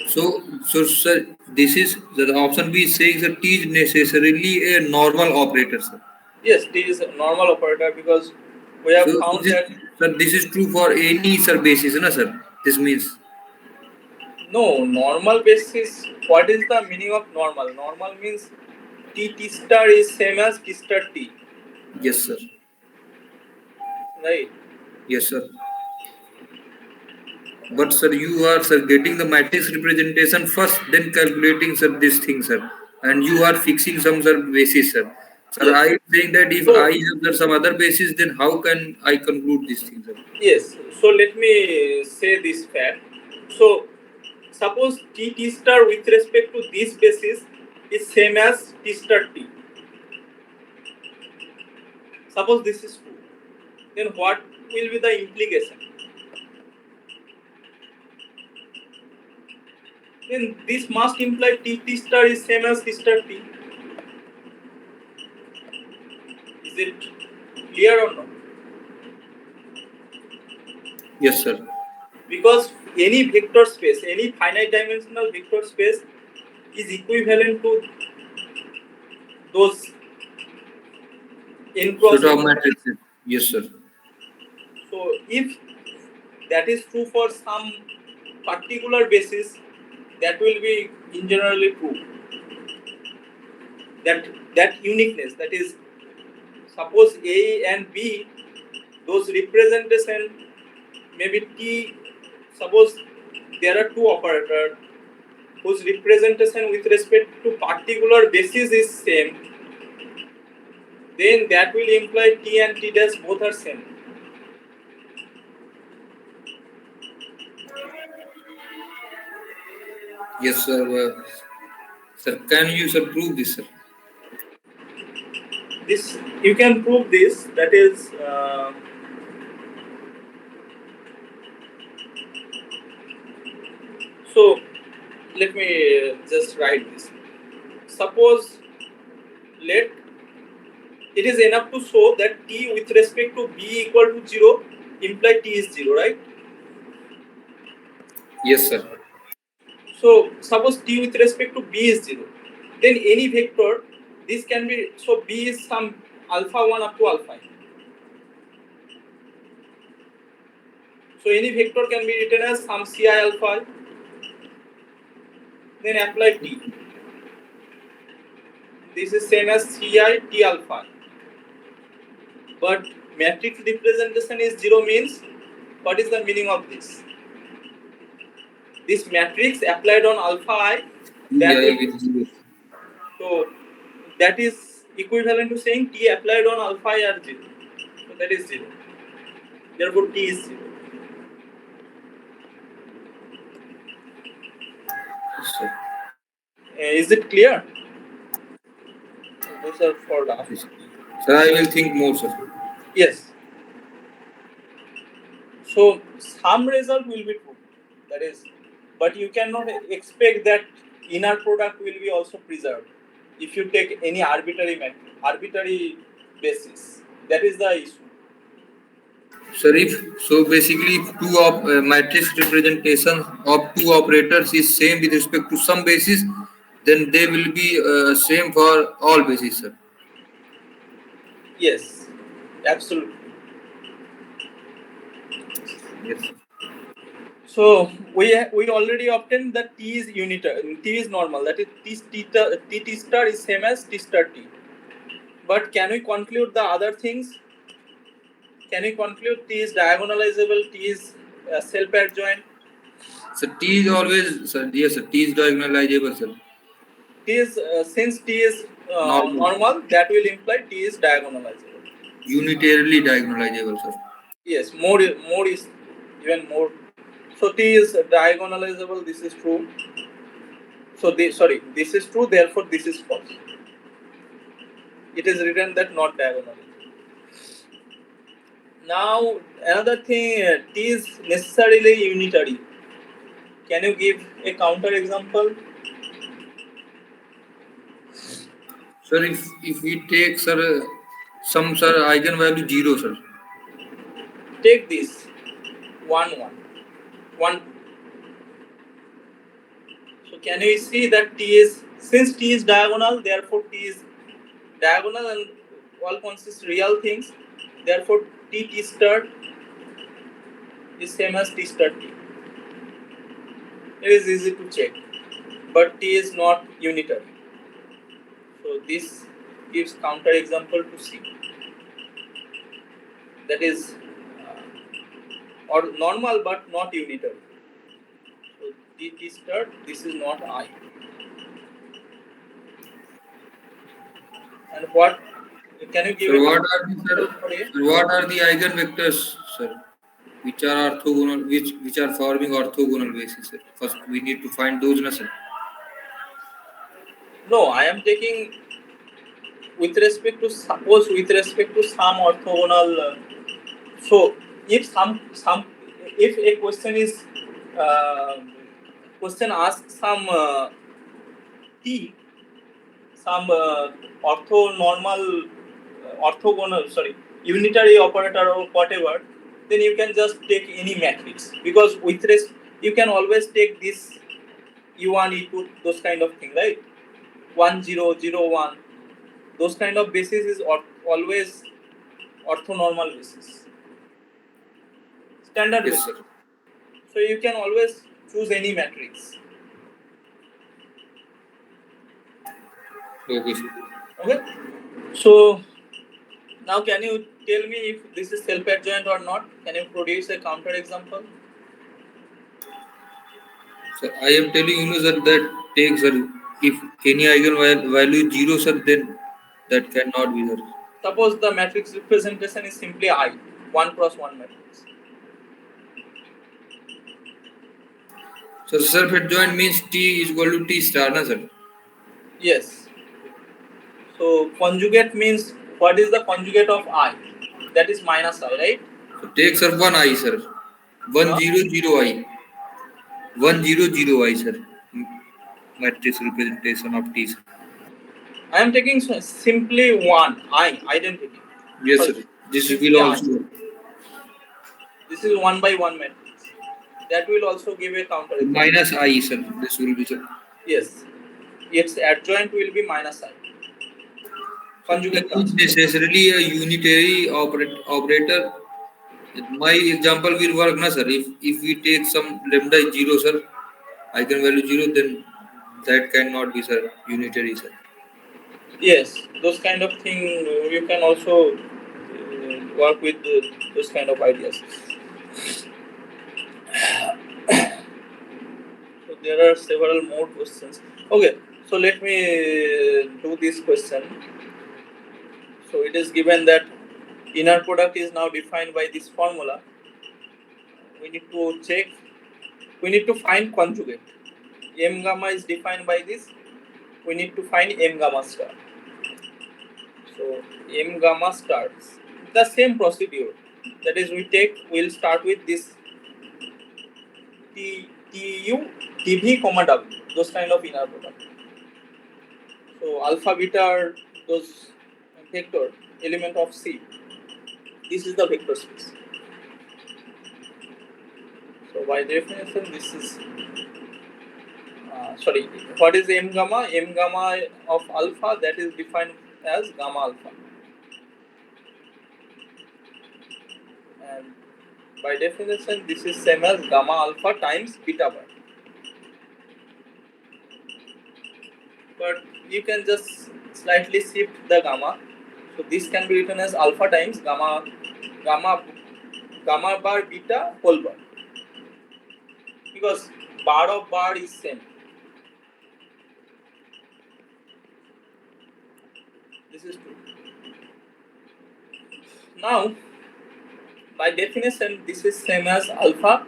so sir, this is the option B is saying that T is necessarily a normal operator, sir. Yes, this is a normal operator because we have So found that this is true for any sir basis, na sir? This means no normal basis. What is the meaning of normal? Normal means T star is same as T star T, yes, sir. right? Yes, sir. But sir, you are sir getting the matrix representation first, then calculating sir this thing, sir, and you are fixing some sir basis, sir. Sir, Yes. I am saying that if I So have sir, some other basis, then how can I conclude this thing, sir? yes. So let me say this fact. So suppose T star with respect to this basis is same as T star T. Suppose this is true. Then what will be the implication? Then this must imply T star is same as T star T. Is it clear or not? Yes, sir. Because any vector space, any finite dimensional vector space is equivalent to those n cross Sort n. of matrices. Yes, sir. So if that is true for some particular basis, that will be in generally true. That uniqueness, that is, suppose A and B, those representation maybe T. Suppose there are two operators whose representation with respect to particular basis is same, then that will imply T and T dash both are same. Yes, sir. Sir, can you sir prove this, sir? This you can prove this. That is, so let me just write this. Suppose let it is enough to show that T with respect to B equal to 0 imply T is 0, right? Yes, sir. So suppose T with respect to B is 0, then any vector, this can be, so B is some alpha 1 up to alpha n. So any vector can be written as some Ci alpha. then apply T. This is same as Ci T alpha. But matrix representation is 0 means, what is the meaning of this? This matrix applied on alpha I, that Yeah, will, with zero. so that is equivalent to saying T applied on alpha I are 0. So that is 0. Therefore T is 0. Yes, sir. Is it clear? Those are for now. Yes. Sir, I will think more, sir. Yes. So some result will be true. That is, but you cannot expect that inner product will be also preserved if you take any arbitrary basis. That is the issue. Sir, if so, basically, if two matrix representation of two operators is same with respect to some basis, then they will be same for all bases, sir. Yes, absolutely. Yes, sir. So we already obtained that T is unitary, T is normal. That is T star is same as T star T. But can we conclude the other things? Can we conclude T is diagonalizable, T is self-adjoint, So T is always, sir. Yes, sir. T is diagonalizable, sir. T is since T is Normal, normal, that will imply T is diagonalizable. unitarily diagonalizable, sir. Yes, more is even more. So T is diagonalizable. This is true. So this is true. Therefore, this is false. It is written that not diagonalizable. Now another thing, T is necessarily unitary. Can you give a counter example? Sir, if we take, sir, some, sir, eigenvalue zero, sir. Take this 1 1 1. So can we see that T is, since T is diagonal, therefore T is diagonal and all consist real things. Therefore T star is same as T star T. It is easy to check, but T is not unitary. So this gives counter example to C. That is or normal but not unitary. So T star, this is not I. And what, can you give Sir, a what counter are the, sir, example for A? sir, what are the eigenvectors, sir, which are orthogonal, which are forming orthogonal basis, sir? First, we need to find those, na, sir. No, I am taking with respect to, suppose with respect to some orthogonal. So if some if a question is uh, question asks some t, some orthonormal orthogonal, sorry, unitary operator or whatever, then you can just take any matrix, because with rest you can always take this u1 e2, those kind of thing, right? 1 0 0 1, those kind of basis is always orthonormal basis, standard Yes, basis. sir. So you can always choose any matrix. Okay, sir. Okay. So now can you tell me if this is self-adjoint or not? Can you produce a counter example? Sir, I am telling you, sir, that takes, sir, if any eigenvalue is zero, sir, then that cannot be, sir. Suppose the matrix representation is simply I, 1 cross 1 matrix. So self-adjoint means T is equal to T star, na, sir? Yes. So conjugate means, what is the conjugate of I? That is minus I, right? So take, sir, one I, sir. One Huh? zero zero I. 100 I, sir. Matrix representation of T, sir. I am taking simply one I identity. Yes, Sorry, sir. This will simply I. also This is 1 by 1 matrix. That will also give a counter example. minus I, sir. This will be, sir. Yes, its adjoint will be minus I. So it Conjugate is transpose. necessarily a unitary operator. My example will work, na, sir. If we take some lambda is zero, sir, eigenvalue zero, then that cannot be, sir, unitary, sir. Yes, those kind of thing you can also work with those kind of ideas. So there are several more questions. Okay, so let me do this question. So it is given that inner product is now defined by this formula. We need to check. We need to find conjugate. M gamma is defined by this. We need to find M gamma star. So M gamma stars. The same procedure. That is, we'll start with this T U T V comma W. Those kind of inner product. So alpha beta are those vector element of C. This is the vector space. So by definition, this is sorry. What is M gamma? M gamma of alpha, that is defined as gamma alpha. And by definition, this is same as gamma alpha times beta bar. But you can just slightly shift the gamma. So this can be written as alpha times gamma bar beta whole bar, because bar of bar is same. This is true. Now, by definition, this is same as alpha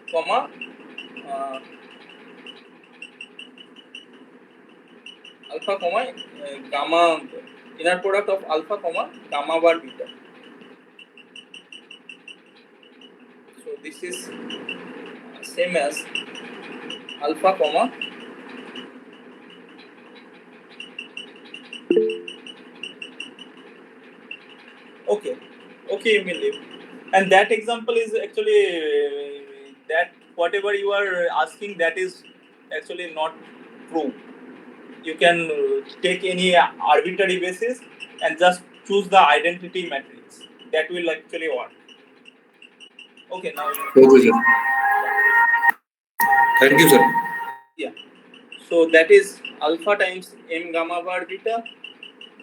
comma uh, gamma, inner product of alpha comma gamma bar beta. So this is same as alpha comma okay, you may leave. And that example is actually that whatever you are asking, that is actually not true. You can take any arbitrary basis and just choose the identity matrix. That will actually work. Okay, now Okay, sir. Thank you, sir. yeah. So that is alpha times m gamma bar beta.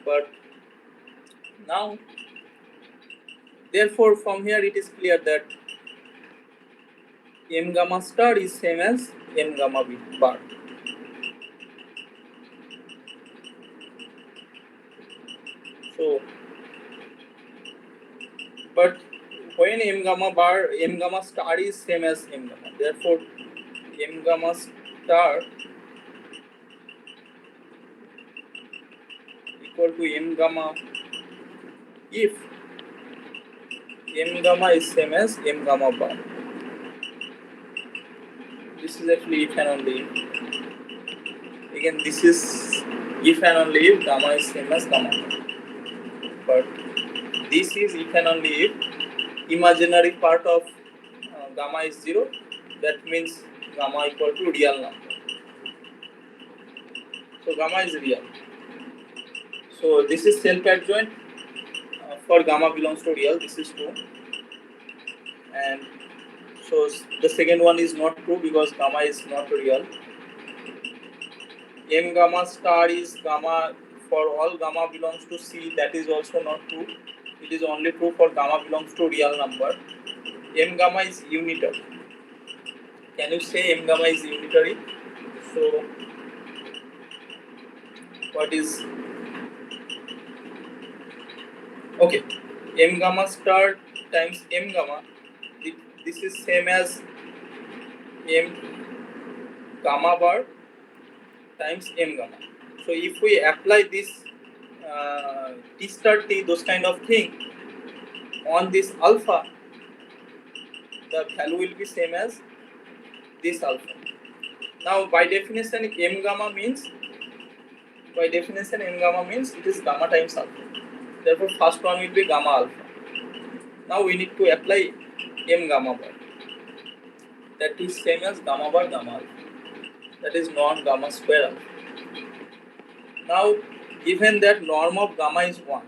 But now, therefore, from here it is clear that m gamma star is same as m gamma bar. So, but when m gamma star is same as m gamma, therefore m gamma star equal to m gamma if m gamma is same as m gamma bar. This is actually if and only if. Again, this is if and only if gamma is same as gamma bar. But this is if and only if imaginary part of gamma is 0. That means gamma equal to real number. So gamma is real. So this is self-adjoint for gamma belongs to real. This is true. And so the second one is not true because gamma is not real. M gamma star is gamma for all gamma belongs to C. That is also not true. It is only true for gamma belongs to real number. M gamma is unitary. Can you say M gamma is unitary? So what is okay? M gamma star times M gamma. This is same as M gamma bar times M gamma. So if we apply this T star T, those kind of thing on this alpha, the value will be same as this alpha. Now by definition M gamma means it is gamma times alpha. Therefore first one will be gamma alpha. Now we need to apply M gamma bar. That is same as gamma bar gamma alpha. That is non gamma square alpha. Now given that norm of gamma is 1,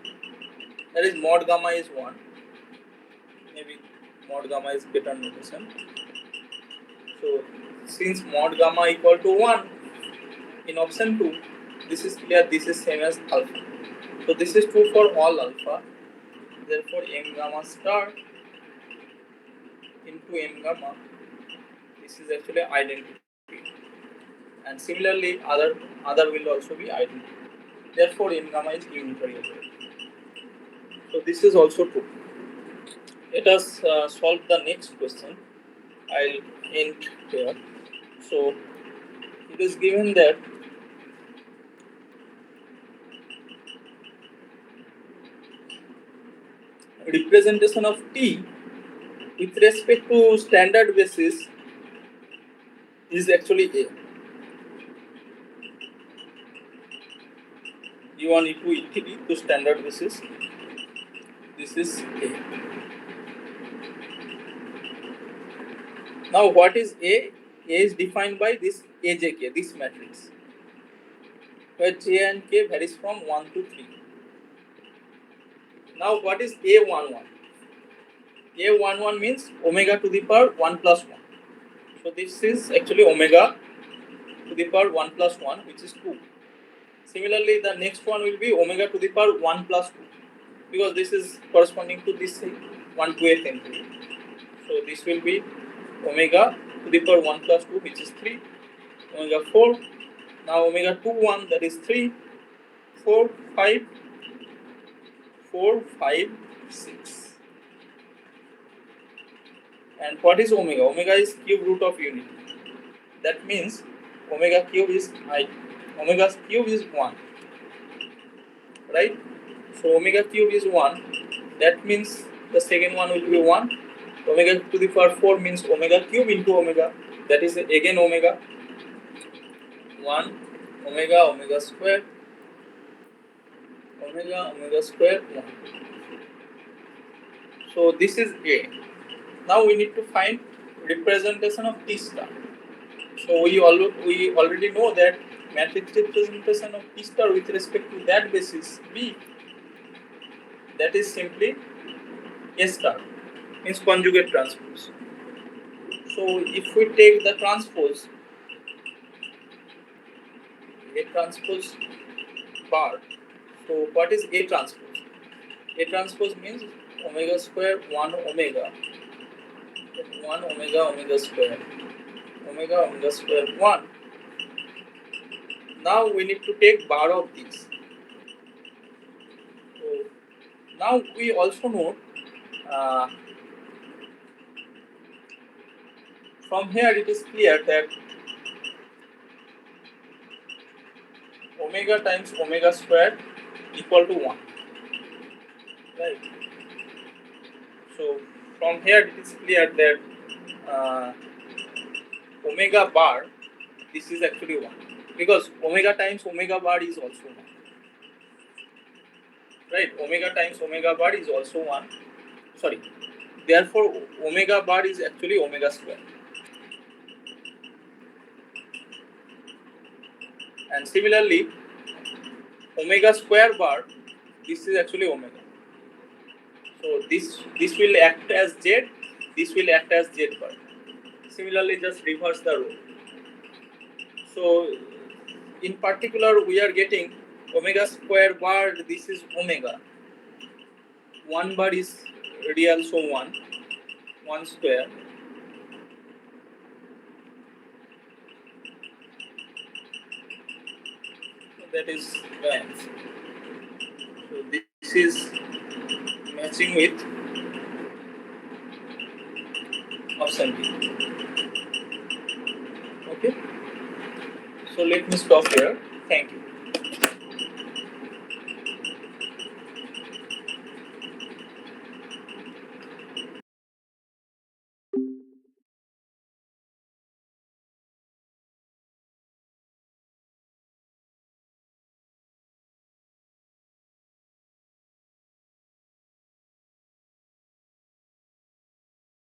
that is mod gamma is 1, maybe mod gamma is better notation. So since mod gamma equal to 1, in option 2, this is clear, this is same as alpha. So this is true for all alpha. Therefore, m gamma star into m gamma, this is actually identity. And similarly, other will also be identity. Therefore, m gamma is unitary operator. So this is also true. Let us solve the next question. I'll end here. So it is given that representation of t with respect to standard basis is actually a. E1, E2, E3 to standard basis. This is a. Now, what is a? A is defined by this AJK, this matrix, where J and K varies from 1 to 3. Now, what is A11? A11 means omega to the power 1 plus 1. So, this is actually omega to the power 1 plus 1, which is 2. Similarly, the next one will be omega to the power 1 plus 2, because this is corresponding to this 1 to a entity. So, this will be omega to the power 1 plus 2, which is 3, omega 4. Now, omega 2, 1, that is 3, 4, 5, 4, 5, 6. And what is omega? Omega is cube root of unity. That means omega cube is omega cube is 1. Right? So omega cube is 1. That means the second one will be 1. Omega to the power 4 means omega cube into omega. That is again omega. 1 omega square, omega square 1. So this is A. Now we need to find representation of T star. So we already know that matrix representation of T star with respect to that basis B, that is simply A star, means conjugate transpose. So if we take the transpose, A transpose bar, so what is A transpose? A transpose means omega square 1 omega square omega square 1. Now we need to take bar of these. So now we also know from here it is clear that omega times omega square equal to 1. Right. So from here it is clear that omega bar, this is actually 1, because omega times omega bar is also 1. Right, omega times omega bar is also 1. Sorry, therefore omega bar is actually omega square. And similarly, omega square bar, this is actually omega. So this will act as Z, this will act as Z bar. Similarly, just reverse the role. So in particular, we are getting omega square bar, this is omega. 1 bar is real, so 1 square. So that is the answer. So this is matching with option B. Okay. So let me stop here. Thank you.